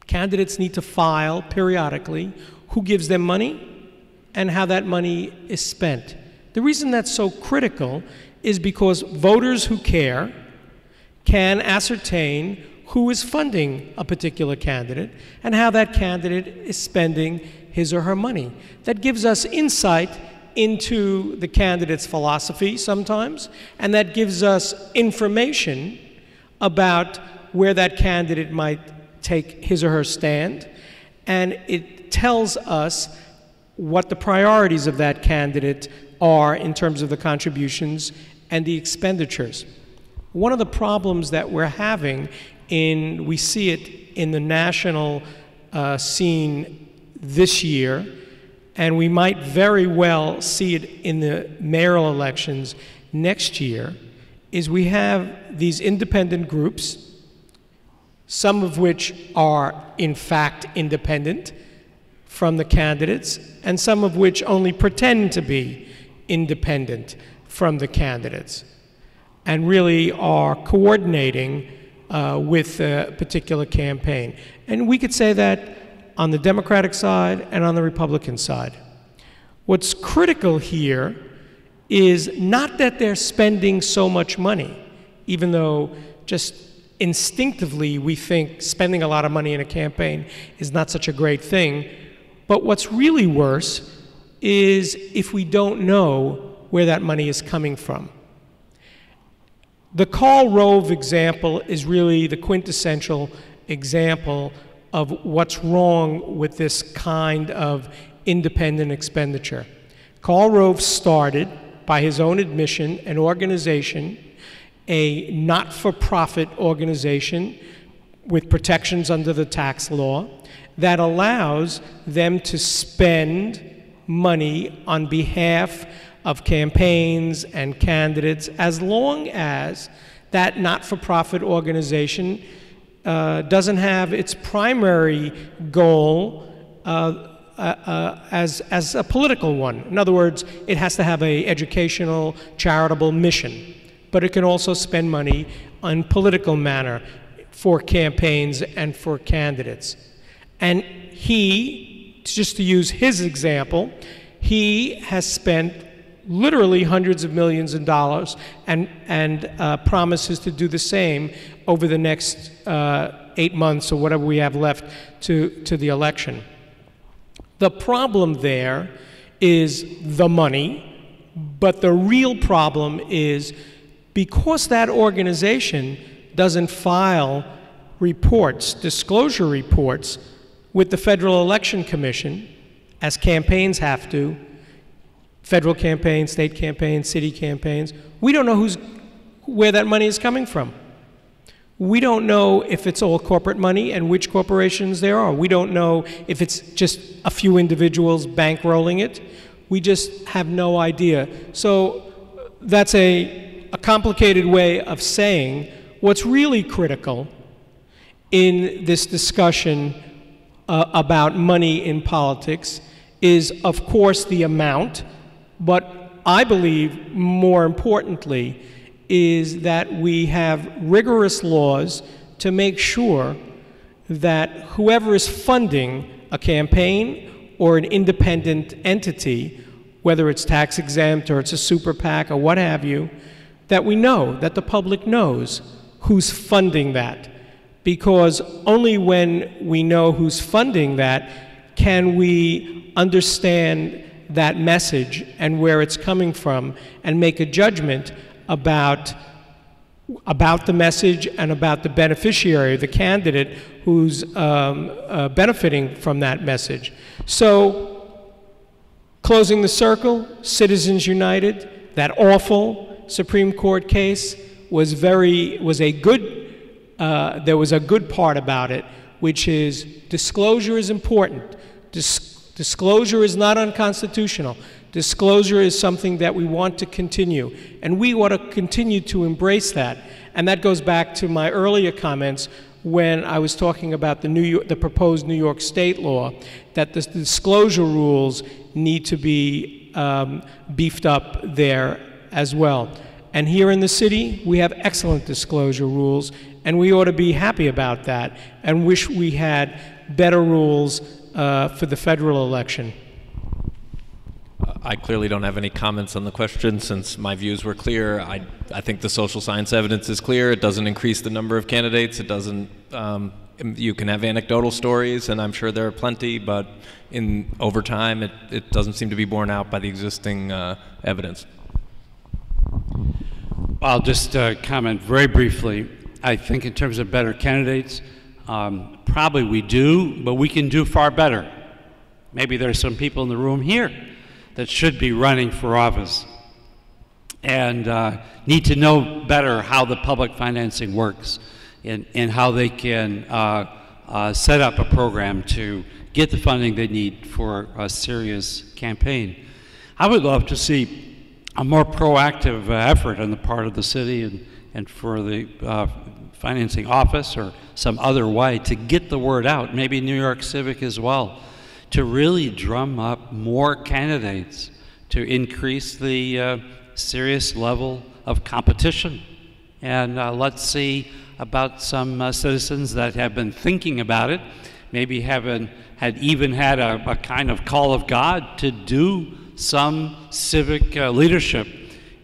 Candidates need to file periodically who gives them money and how that money is spent. The reason that's so critical is because voters who care can ascertain who is funding a particular candidate and how that candidate is spending his or her money. That gives us insight into the candidate's philosophy sometimes, and that gives us information about where that candidate might take his or her stand, and it tells us what the priorities of that candidate are in terms of the contributions and the expenditures. One of the problems that we're having we see it in the national scene this year, and we might very well see it in the mayoral elections next year, is we have these independent groups, some of which are in fact independent from the candidates, and some of which only pretend to be independent from the candidates, and really are coordinating with a particular campaign. And we could say that on the Democratic side and on the Republican side. What's critical here is not that they're spending so much money, even though just instinctively we think spending a lot of money in a campaign is not such a great thing, but what's really worse is if we don't know where that money is coming from. The Karl Rove example is really the quintessential example of what's wrong with this kind of independent expenditure. Karl Rove started, by his own admission, an organization, a not-for-profit organization with protections under the tax law that allows them to spend money on behalf of campaigns and candidates, as long as that not-for-profit organization doesn't have its primary goal as a political one. In other words, it has to have an educational, charitable mission, but it can also spend money on political manner. for campaigns and for candidates. And he, just to use his example, he has spent literally hundreds of millions of dollars and promises to do the same over the next 8 months or whatever we have left to the election. The problem there is the money, but the real problem is because that organization doesn't file reports, disclosure reports, with the Federal Election Commission, as campaigns have to, federal campaigns, state campaigns, city campaigns, we don't know where that money is coming from. We don't know if it's all corporate money and which corporations there are. We don't know if it's just a few individuals bankrolling it. We just have no idea. So that's a complicated way of saying what's really critical in this discussion about money in politics is, of course, the amount, but I believe more importantly is that we have rigorous laws to make sure that whoever is funding a campaign or an independent entity, whether it's tax exempt or it's a super PAC or what have you, that we know, that the public knows who's funding that. Because only when we know who's funding that can we understand that message and where it's coming from and make a judgment about the message and about the beneficiary, the candidate who's benefiting from that message. So, closing the circle, Citizens United, that awful Supreme Court case was a good, there was a good part about it, which is disclosure is important. Disclosure is not unconstitutional. Disclosure is something that we want to continue, and we want to continue to embrace that. And that goes back to my earlier comments when I was talking about the proposed New York State law, that the disclosure rules need to be beefed up there as well. And here in the city, we have excellent disclosure rules, and we ought to be happy about that and wish we had better rules for the federal election. I clearly don't have any comments on the question since my views were clear. I think the social science evidence is clear. It doesn't increase the number of candidates. It doesn't, you can have anecdotal stories, and I'm sure there are plenty, but over time, it doesn't seem to be borne out by the existing evidence. I'll just comment very briefly. I think in terms of better candidates, probably we do, but we can do far better. Maybe there are some people in the room here that should be running for office and need to know better how the public financing works and how they can set up a program to get the funding they need for a serious campaign. I would love to see a more proactive effort on the part of the city and for the financing office or some other way to get the word out, maybe New York Civic as well, to really drum up more candidates to increase the serious level of competition. And let's see about some citizens that have been thinking about it, maybe had a kind of call of God to do some civic leadership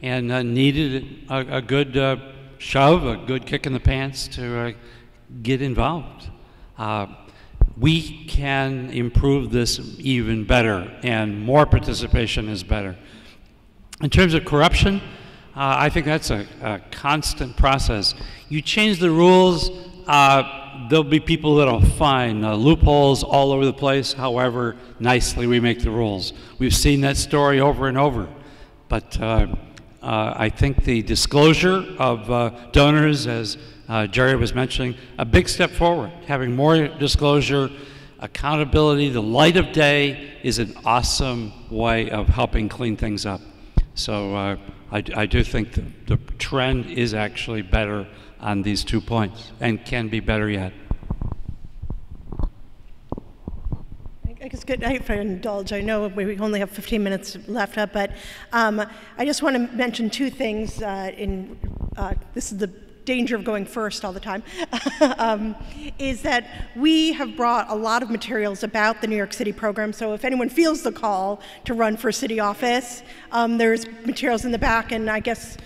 and needed a good shove, a good kick in the pants to get involved. We can improve this even better, and more participation is better. In terms of corruption, I think that's a constant process. You change the rules, there'll be people that'll find loopholes all over the place, however nicely we make the rules. We've seen that story over and over. But I think the disclosure of donors, as Jerry was mentioning, a big step forward. Having more disclosure, accountability, the light of day is an awesome way of helping clean things up. So I do think the trend is actually better on these 2 points and can be better yet. I guess good night, if I indulge. I know we only have 15 minutes left up, but I just want to mention 2 things. This is the danger of going first all the time, is that we have brought a lot of materials about the New York City program. So if anyone feels the call to run for city office, there's materials in the back, and I guess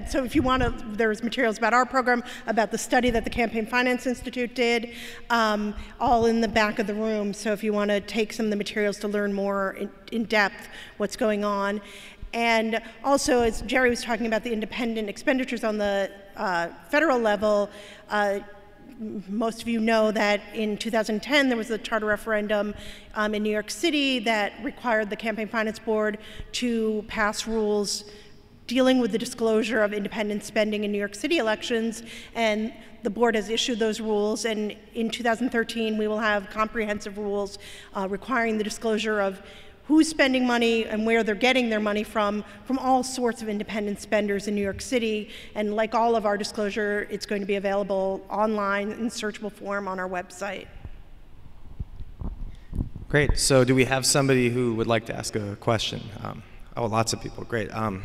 so if you want to, there's materials about our program, about the study that the Campaign Finance Institute did, all in the back of the room. So if you want to take some of the materials to learn more in depth what's going on. And also, as Jerry was talking about the independent expenditures on the federal level, most of you know that in 2010 there was a charter referendum in New York City that required the Campaign Finance Board to pass rules dealing with the disclosure of independent spending in New York City elections, and the board has issued those rules, and in 2013 we will have comprehensive rules requiring the disclosure of who's spending money and where they're getting their money from all sorts of independent spenders in New York City. And like all of our disclosure, it's going to be available online in searchable form on our website. Great. So do we have somebody who would like to ask a question? Oh, lots of people. Great. Hi,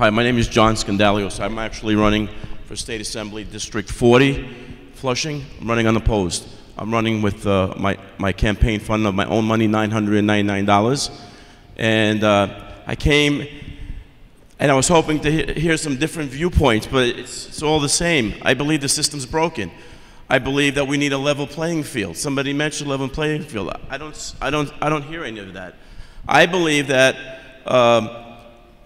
my name is John Scandalios. I'm actually running for State Assembly District 40, Flushing. I'm running unopposed. I'm running with my campaign fund of my own money, $999. And I came, and I was hoping to hear some different viewpoints, but it's all the same. I believe the system's broken. I believe that we need a level playing field. Somebody mentioned level playing field. I don't hear any of that. I believe that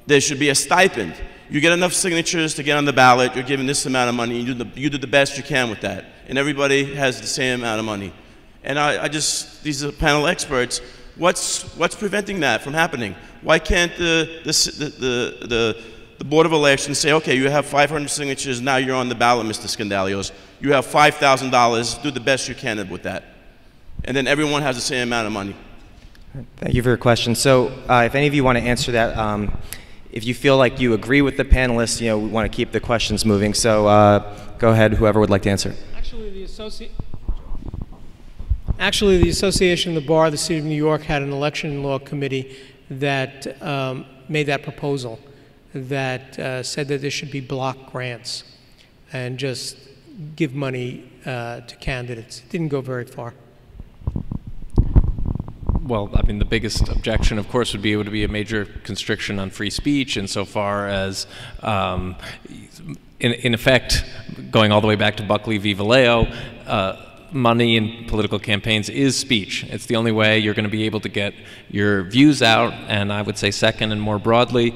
there should be a stipend. You get enough signatures to get on the ballot, you're given this amount of money, you do the best you can with that. And everybody has the same amount of money. And these are panel experts, what's preventing that from happening? Why can't the Board of Elections say, okay, you have 500 signatures, now you're on the ballot, Mr. Scandalios. You have $5,000, do the best you can with that. And then everyone has the same amount of money. Thank you for your question. So if any of you want to answer that, if you feel like you agree with the panelists, we want to keep the questions moving. So go ahead, whoever would like to answer. Actually, the Association of the Bar of the City of New York had an election law committee that made that proposal, that said that there should be block grants and just give money to candidates. It didn't go very far. Well, I mean, the biggest objection, of course, would be able to be a major constriction on free speech insofar as, in effect, going all the way back to Buckley v. Vallejo, money in political campaigns is speech. It's the only way you're going to be able to get your views out, and I would say second and more broadly,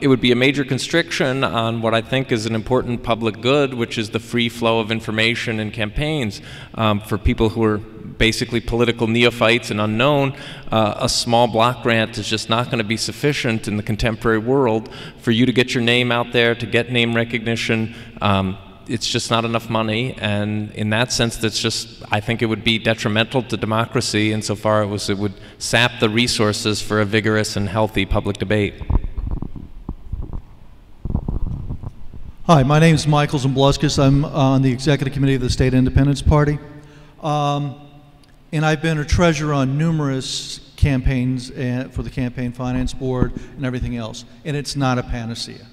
it would be a major constriction on what I think is an important public good, which is the free flow of information in campaigns. For people who are basically political neophytes and unknown, a small block grant is just not going to be sufficient in the contemporary world for you to get your name out there, to get name recognition. It's just not enough money, and in that sense, that's just, I think it would be detrimental to democracy insofar as it would sap the resources for a vigorous and healthy public debate. Hi, my name is Michael Zambluskas. I'm on the Executive Committee of the State Independence Party. And I've been a treasurer on numerous campaigns for the Campaign Finance Board and everything else, and it's not a panacea.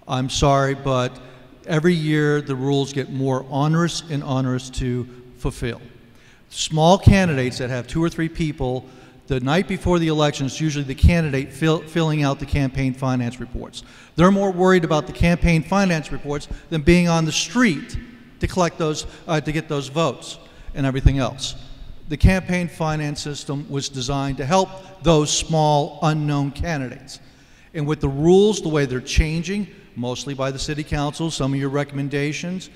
I'm sorry, but every year the rules get more onerous and onerous to fulfill. Small candidates that have 2 or 3 people, the night before the election, it's usually the candidate filling out the campaign finance reports. They're more worried about the campaign finance reports than being on the street to collect those, to get those votes and everything else. The campaign finance system was designed to help those small, unknown candidates. And with the rules, the way they're changing, mostly by the City Council, some of your recommendations,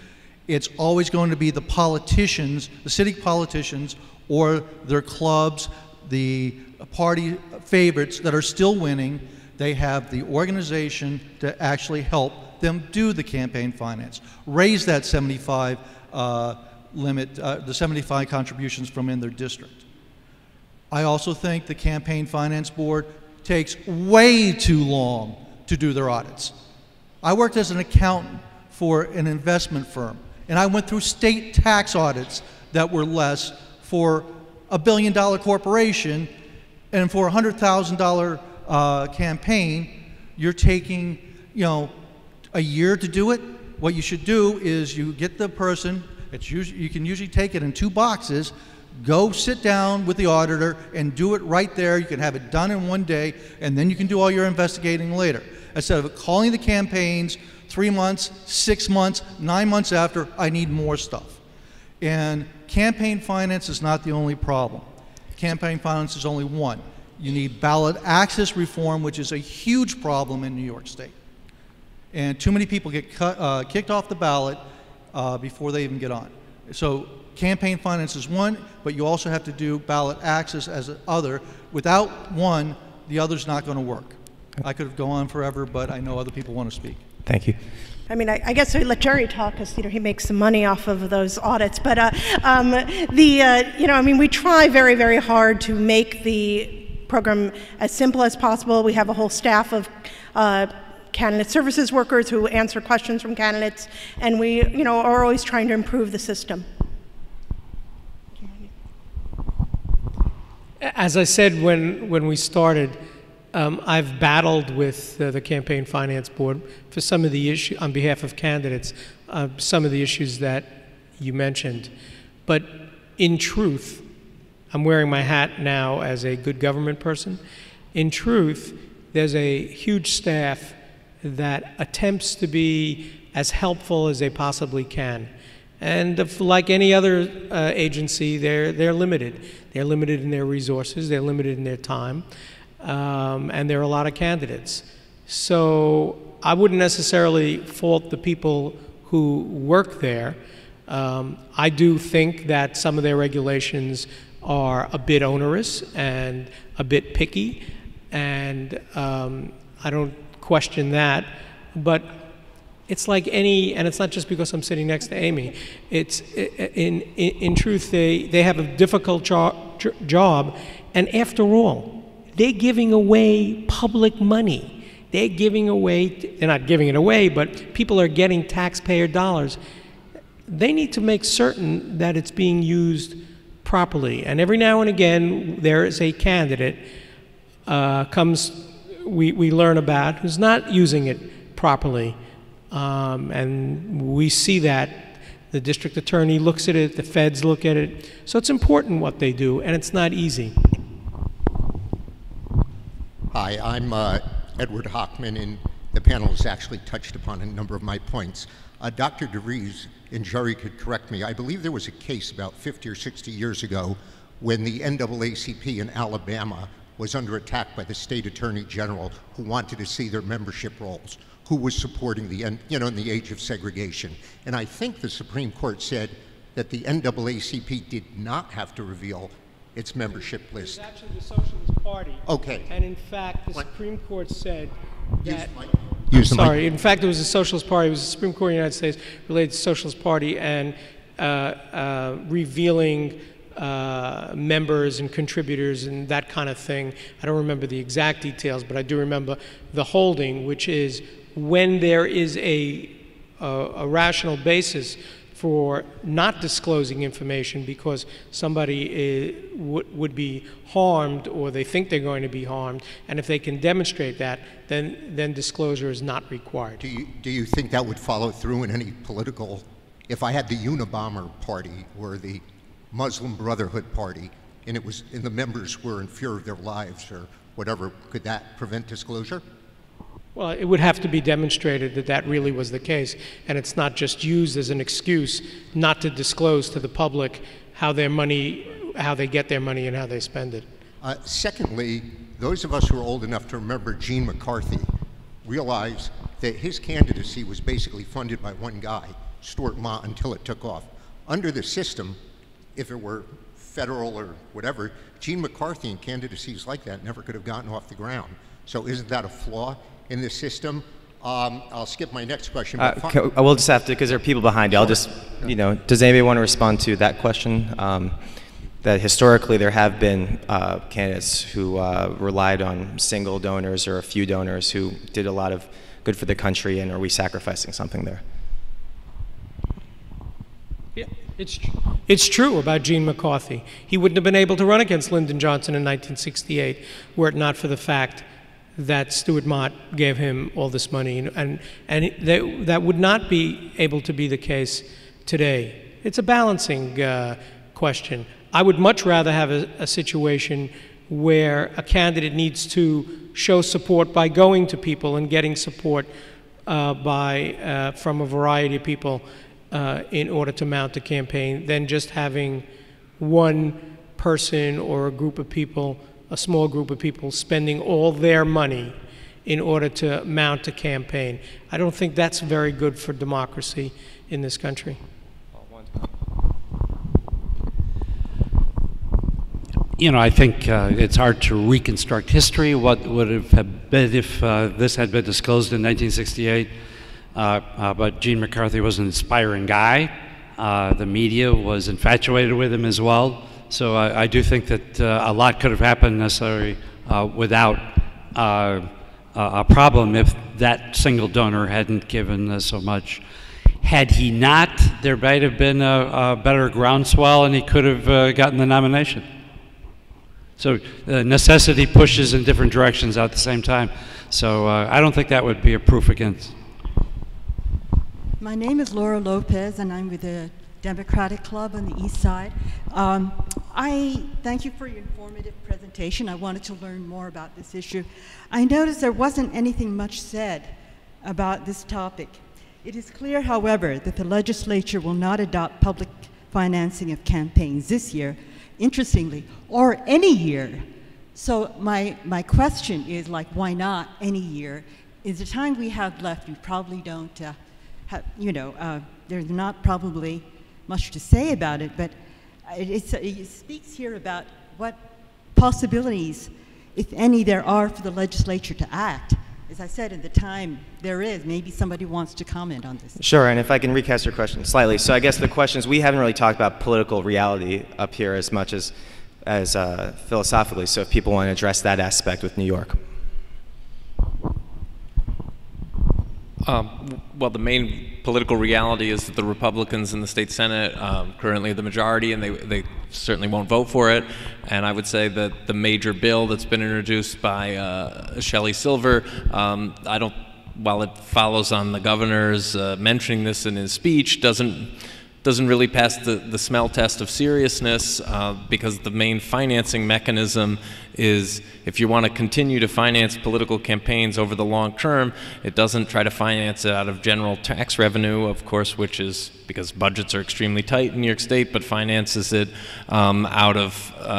it's always going to be the politicians, the city politicians, or their clubs, the party favorites that are still winning. They have the organization to actually help them do the campaign finance. Raise that 75 limit, the 75 contributions from in their district. I also think the Campaign Finance Board takes way too long to do their audits. I worked as an accountant for an investment firm, and I went through state tax audits that were less for a $1 billion corporation, and for a $100,000 campaign, you're taking, a year to do it. What you should do is you get the person, you can usually take it in 2 boxes, go sit down with the auditor and do it right there. You can have it done in 1 day, and then you can do all your investigating later. Instead of calling the campaigns 3 months, 6 months, 9 months after, I need more stuff. And campaign finance is not the only problem. Campaign finance is only one. You need ballot access reform, which is a huge problem in New York State. And too many people get kicked off the ballot before they even get on. So campaign finance is one, but you also have to do ballot access as an other. Without one, the other's not going to work. I could go on forever, but I know other people want to speak. Thank you. I mean, I guess I let Jerry talk because he makes some money off of those audits. But I mean, we try very, very hard to make the program as simple as possible. We have a whole staff of candidate services workers who answer questions from candidates, and we, are always trying to improve the system. As I said when we started, I've battled with the Campaign Finance Board for some of the issues, on behalf of candidates, some of the issues that you mentioned. But in truth, I'm wearing my hat now as a good government person. In truth, there's a huge staff that attempts to be as helpful as they possibly can. And like any other agency, they're limited. They're limited in their resources, they're limited in their time, and there are a lot of candidates. So I wouldn't necessarily fault the people who work there. I do think that some of their regulations are a bit onerous and a bit picky, and I don't question that, but it's like any, and it's not just because I'm sitting next to Amy, it's, in truth, they have a difficult job, and after all, they're giving away public money. They're giving away, they're not giving it away, but people are getting taxpayer dollars. They need to make certain that it's being used properly, and every now and again, there is a candidate we learn about who's not using it properly. And we see that. The district attorney looks at it, the feds look at it. So it's important what they do, and it's not easy. Hi, I'm Edward Hockman, and the panel has actually touched upon a number of my points. Dr. Vries and Jerry could correct me. I believe there was a case about 50 or 60 years ago when the NAACP in Alabama was under attack by the state attorney general who wanted to see their membership rolls, who was supporting the, in the age of segregation. And I think the Supreme Court said that the NAACP did not have to reveal its membership list. It was actually the Socialist Party. Okay. And in fact, the Supreme Court said that... In fact, it was the Socialist Party. It was the Supreme Court of the United States related to the Socialist Party and revealing members and contributors and that kind of thing. I don't remember the exact details, but I do remember the holding, which is when there is a rational basis for not disclosing information because somebody would be harmed or they think they're going to be harmed, and if they can demonstrate that, then disclosure is not required. Do you think that would follow through in any political, if I had the Unabomber Party or the Muslim Brotherhood Party, and the members were in fear of their lives or whatever, could that prevent disclosure? Well, it would have to be demonstrated that that really was the case, and it's not just used as an excuse not to disclose to the public how they get their money and how they spend it. Secondly, those of us who are old enough to remember Gene McCarthy realize that his candidacy was basically funded by one guy, Stuart Mott, until it took off. Under the system, if it were federal or whatever, Gene McCarthy and candidacies like that never could have gotten off the ground. So isn't that a flaw in the system? I'll skip my next question. We'll just have to, because there are people behind you. I'll just, does anybody want to respond to that question? That historically there have been candidates who relied on single donors or a few donors who did a lot of good for the country, and are we sacrificing something there? Yeah, it's true about Gene McCarthy. He wouldn't have been able to run against Lyndon Johnson in 1968 were it not for the fact that Stuart Mott gave him all this money, and that would not be able to be the case today. It's a balancing question. I would much rather have a situation where a candidate needs to show support by going to people and getting support from a variety of people in order to mount a campaign than just having one person or a group of people, a small group of people, spending all their money in order to mount a campaign. I don't think that's very good for democracy in this country. You know, I think it's hard to reconstruct history. What would have been if this had been disclosed in 1968? But Gene McCarthy was an inspiring guy. The media was infatuated with him as well. So I do think that a lot could have happened necessarily without a problem if that single donor hadn't given so much. Had he not, there might have been a better groundswell and he could have gotten the nomination. So necessity pushes in different directions at the same time. So I don't think that would be a proof against. My name is Laura Lopez, and I'm with the Democratic Club on the East Side. I thank you for your informative presentation. I wanted to learn more about this issue. I noticed there wasn't anything much said about this topic. It is clear, however, that the legislature will not adopt public financing of campaigns this year, interestingly, or any year. So my question is, like, why not any year? Is the time we have left, we probably don't have, you know, there's not probably much to say about it, but it speaks here about what possibilities, if any, there are for the legislature to act. As I said, in the time there is, maybe somebody wants to comment on this. Sure, and if I can recast your question slightly. So I guess the question is, we haven't really talked about political reality up here as much as philosophically, so if people want to address that aspect with New York. Well, the main political reality is that the Republicans in the state Senate currently are the majority, and they certainly won't vote for it. And I would say that the major bill that's been introduced by Shelley Silver, while it follows on the governor's mentioning this in his speech, doesn't really pass the smell test of seriousness, because the main financing mechanism is, if you want to continue to finance political campaigns over the long term, it doesn't try to finance it out of general tax revenue, of course, which is because budgets are extremely tight in New York State, but finances it out of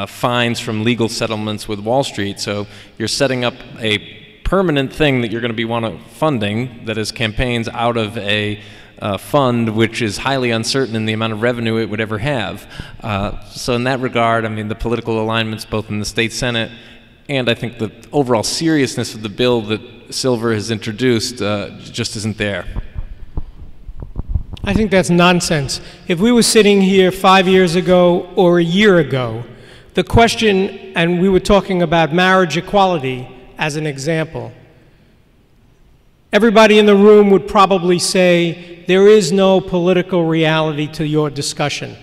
fines from legal settlements with Wall Street. So you're setting up a permanent thing that you're going to be funding, that is campaigns, out of a fund which is highly uncertain in the amount of revenue it would ever have. So in that regard, I mean, the political alignments both in the state Senate and I think the overall seriousness of the bill that Silver has introduced just isn't there. I think that's nonsense. If we were sitting here 5 years ago or a year ago, the question, and we were talking about marriage equality as an example, everybody in the room would probably say, there is no political reality to your discussion.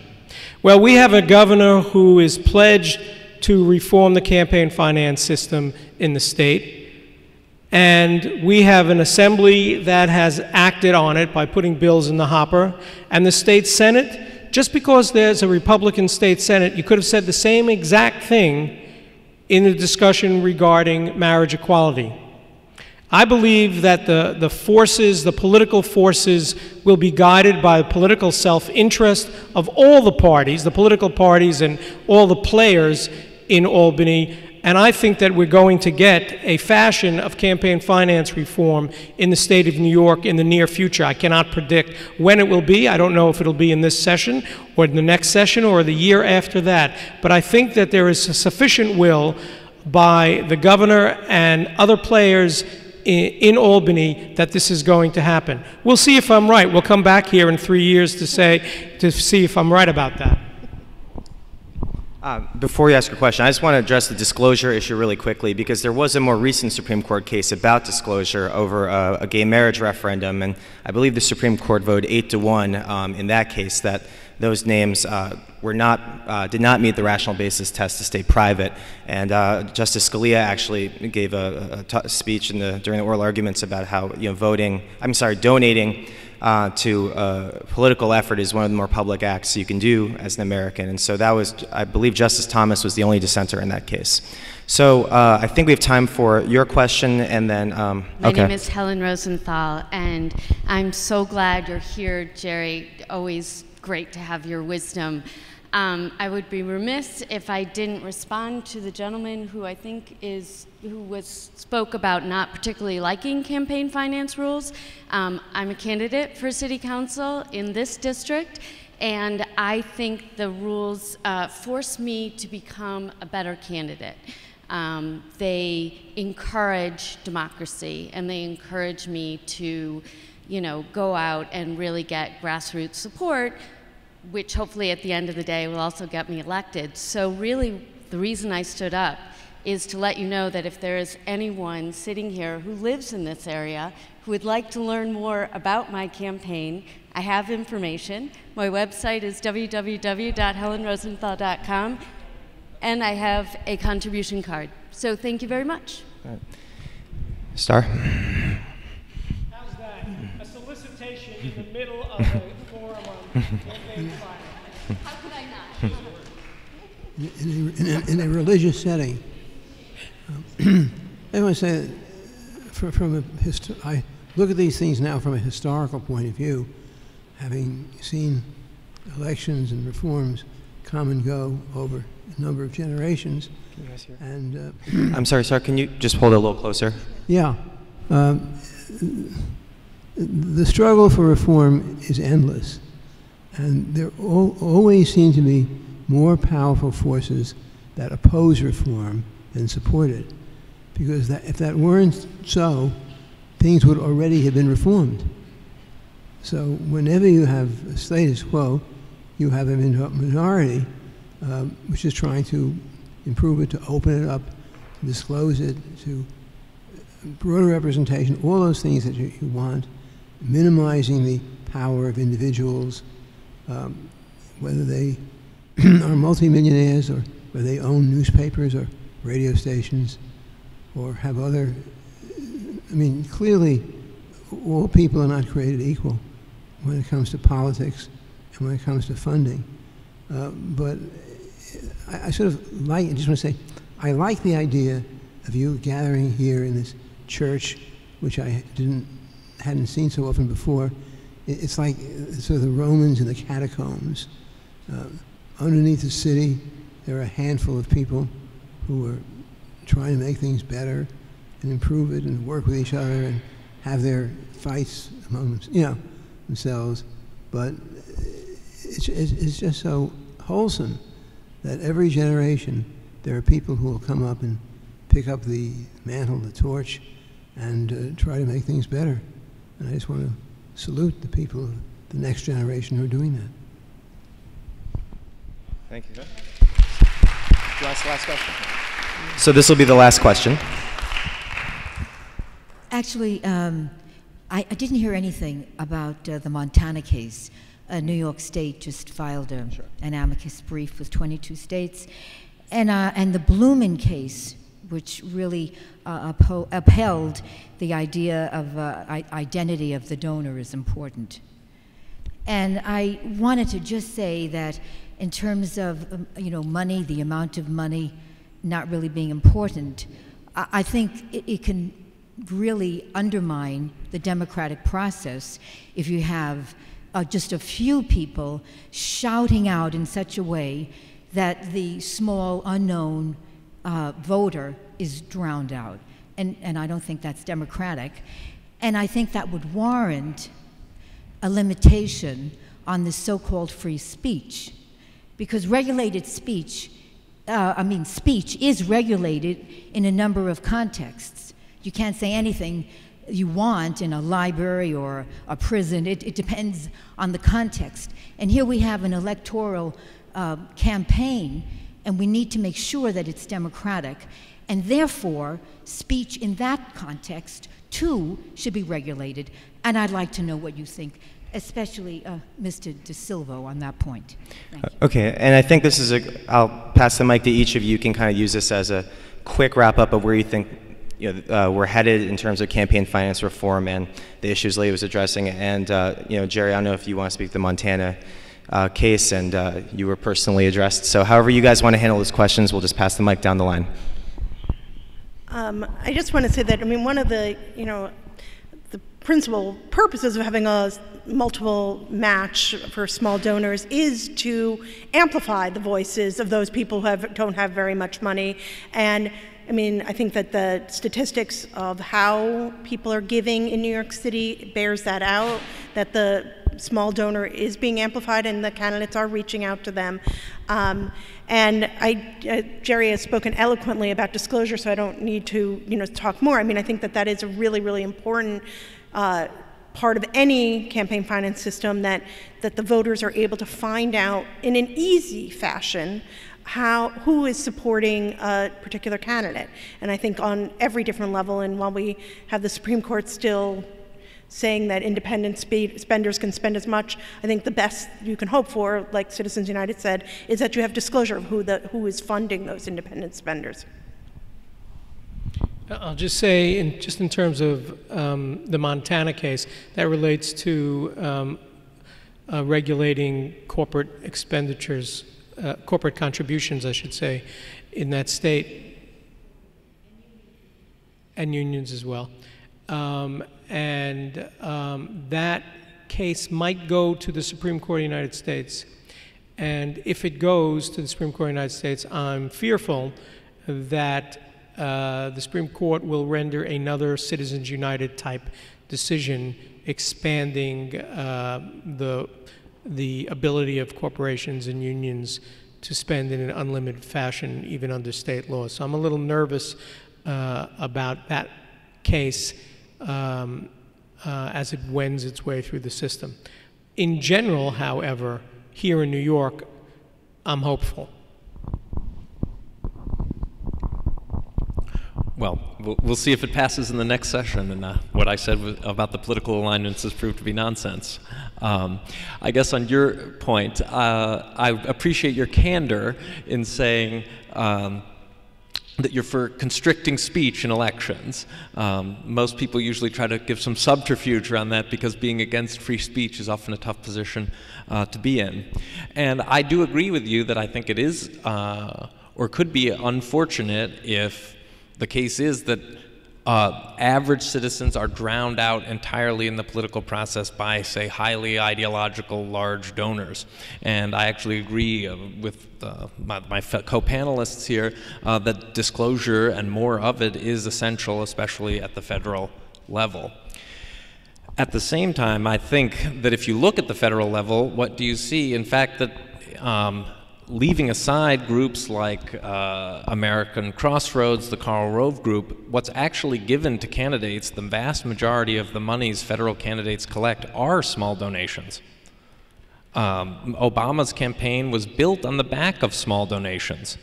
Well, we have a governor who is pledged to reform the campaign finance system in the state, and we have an assembly that has acted on it by putting bills in the hopper, and the state Senate, just because there's a Republican state Senate, you could have said the same exact thing in the discussion regarding marriage equality. I believe that the political forces will be guided by political self-interest of all the parties, the political parties and all the players in Albany, and I think that we're going to get a fashion of campaign finance reform in the state of New York in the near future. I cannot predict when it will be. I don't know if it'll be in this session or in the next session or the year after that, but I think that there is a sufficient will by the governor and other players in Albany that this is going to happen. We'll see if I'm right. We'll come back here in 3 years to see if I'm right about that. Before you ask your question, I just want to address the disclosure issue really quickly, because there was a more recent Supreme Court case about disclosure over a gay marriage referendum, and I believe the Supreme Court voted 8-1 in that case that those names did not meet the rational basis test to stay private. And Justice Scalia actually gave a speech during the oral arguments about how donating to a political effort is one of the more public acts you can do as an American. And so that was, I believe Justice Thomas was the only dissenter in that case. So I think we have time for your question, and then, My name is Helen Rosenthal, and I'm so glad you're here, Jerry. Always great to have your wisdom. I would be remiss if I didn't respond to the gentleman who I think spoke about not particularly liking campaign finance rules. I'm a candidate for city council in this district, and I think the rules force me to become a better candidate. They encourage democracy, and they encourage me to, go out and really get grassroots support, which hopefully at the end of the day will also get me elected. So really, the reason I stood up is to let you know that if there is anyone sitting here who lives in this area who would like to learn more about my campaign, I have information. My website is www.helenrosenthal.com, and I have a contribution card. So thank you very much. Right. Star? How's that? A solicitation in the middle of a forum on campaign finance. How could I not? In a religious setting, I want to say, I look at these things now from a historical point of view, having seen elections and reforms come and go over a number of generations. Can you guys hear? And I'm sorry, sir. Can you just hold it a little closer? Yeah. The struggle for reform is endless, and there always seem to be more powerful forces that oppose reform than support it, because if that weren't so, things would already have been reformed. So whenever you have a status quo, you have a minority which is trying to improve it, to open it up, to disclose it, to broader representation, all those things that you want, minimizing the power of individuals, whether they are multimillionaires or whether they own newspapers or radio stations or have other, clearly all people are not created equal when it comes to politics and when it comes to funding. But I sort of like, I just want to say, I like the idea of you gathering here in this church, which I hadn't seen so often before. It's like sort of the Romans in the catacombs. Underneath the city, there are a handful of people who are trying to make things better and improve it and work with each other and have their fights among themselves. But it's just so wholesome that every generation there are people who will come up and pick up the mantle, the torch, and try to make things better. And I just want to salute the people of the next generation who are doing that. Thank you. Last question. So this will be the last question. Actually, I didn't hear anything about the Montana case. New York State just filed an amicus brief with 22 states. And the Blumen case, which really upheld the idea of identity of the donor is important. And I wanted to just say that in terms of money, the amount of money not really being important, I think it can really undermine the democratic process if you have just a few people shouting out in such a way that the small unknown voter is drowned out. And I don't think that's democratic. And I think that would warrant a limitation on the so-called free speech. Because regulated speech, speech is regulated in a number of contexts. You can't say anything you want in a library or a prison. It depends on the context. And here we have an electoral campaign, and we need to make sure that it's democratic. And therefore, speech in that context, too, should be regulated. And I'd like to know what you think especially Mr. DiSalvo on that point. Thank you. Okay, and I think this is I'll pass the mic to each of you. You can kind of use this as a quick wrap-up of where you think we're headed in terms of campaign finance reform and the issues Leah was addressing. And Jerry, I don't know if you want to speak to the Montana case, and you were personally addressed. So however you guys want to handle those questions, we'll just pass the mic down the line. I just want to say that, I mean, one of the, the principal purposes of having a multiple match for small donors is to amplify the voices of those people who don't have very much money. And I mean, I think that the statistics of how people are giving in New York City bears that out, that the small donor is being amplified and the candidates are reaching out to them. And Jerry has spoken eloquently about disclosure, so I don't need to talk more. I mean, I think that that is a really, really important part of any campaign finance system, that the voters are able to find out in an easy fashion who is supporting a particular candidate. And I think on every different level, and while we have the Supreme Court still saying that independent spenders can spend as much, I think the best you can hope for, like Citizens United said, is that you have disclosure of who is funding those independent spenders. I'll just say, in terms of the Montana case, that relates to regulating corporate expenditures, corporate contributions, I should say, in that state, and unions as well. That case might go to the Supreme Court of the United States. And if it goes to the Supreme Court of the United States, I'm fearful that the Supreme Court will render another Citizens United type decision expanding the ability of corporations and unions to spend in an unlimited fashion, even under state law. So I'm a little nervous about that case as it wends its way through the system. In general, however, here in New York, I'm hopeful. Well, we'll see if it passes in the next session, and what I said about the political alignments has proved to be nonsense. I guess on your point, I appreciate your candor in saying that you're for constricting speech in elections. Most people usually try to give some subterfuge around that because being against free speech is often a tough position to be in. And I do agree with you that I think it is, or could be, unfortunate if the case is that average citizens are drowned out entirely in the political process by, say, highly ideological large donors. And I actually agree with my co-panelists here that disclosure and more of it is essential, especially at the federal level. At the same time, I think that if you look at the federal level, what do you see? In fact, that leaving aside groups like American Crossroads, the Karl Rove Group, what's actually given to candidates, the vast majority of the monies federal candidates collect are small donations. Obama's campaign was built on the back of small donations.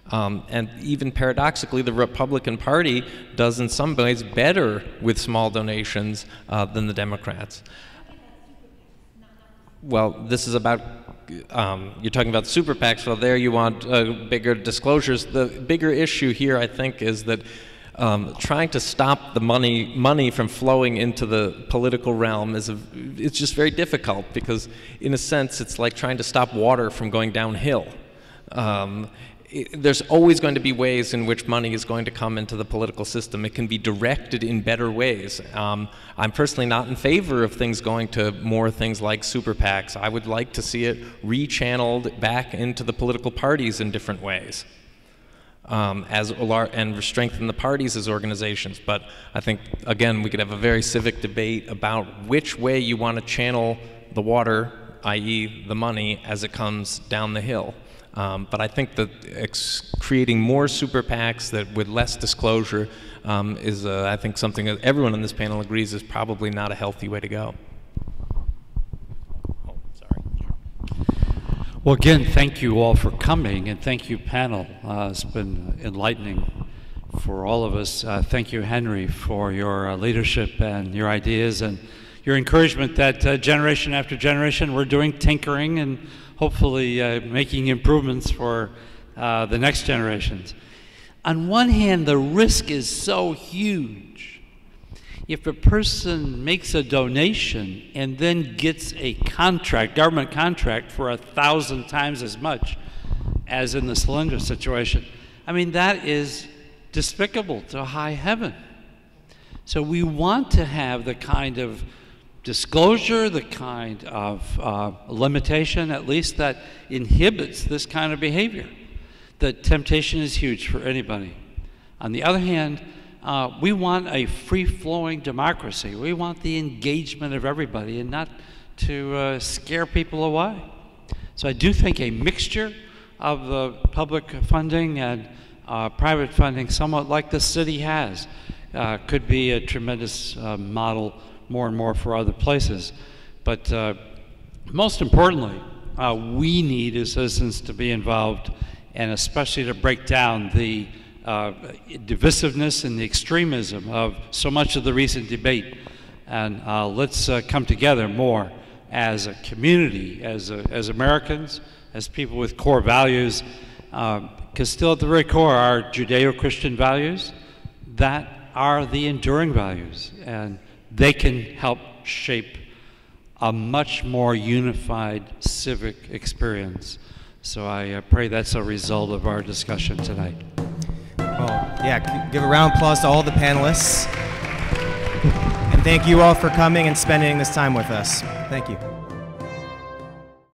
And even paradoxically, the Republican Party does in some ways better with small donations than the Democrats. Well, this is about you're talking about super PACs. Well, there you want bigger disclosures. The bigger issue here, I think, is that trying to stop the money from flowing into the political realm it's just very difficult, because in a sense it's like trying to stop water from going downhill. There's always going to be ways in which money is going to come into the political system. It can be directed in better ways. I'm personally not in favor of things going to more things like super PACs. I would like to see it rechanneled back into the political parties in different ways, and strengthen the parties as organizations. But I think, again, we could have a very civic debate about which way you want to channel the water, i.e. the money, as it comes down the hill. But I think that creating more super PACs that with less disclosure is, I think, something that everyone on this panel agrees is probably not a healthy way to go. Oh, sorry. Well, again, thank you all for coming, and thank you, panel. It's been enlightening for all of us. Thank you, Henry, for your leadership and your ideas and your encouragement that generation after generation we're doing tinkering and hopefully making improvements for the next generations. On one hand, the risk is so huge. If a person makes a donation and then gets a contract, government contract, for 1,000 times as much as in the Cylinder situation, I mean, that is despicable to high heaven. So we want to have the kind of disclosure, the kind of limitation, at least, that inhibits this kind of behavior. The temptation is huge for anybody. On the other hand, we want a free-flowing democracy. We want the engagement of everybody and not to scare people away. So I do think a mixture of public funding and private funding, somewhat like the city has, could be a tremendous model more and more for other places. But most importantly, we need as citizens to be involved, and especially to break down the divisiveness and the extremism of so much of the recent debate. And let's come together more as a community, as Americans, as people with core values, because still at the very core are Judeo-Christian values that are the enduring values, and they can help shape a much more unified civic experience. So I pray that's a result of our discussion tonight. Well, yeah, give a round of applause to all the panelists. And thank you all for coming and spending this time with us. Thank you.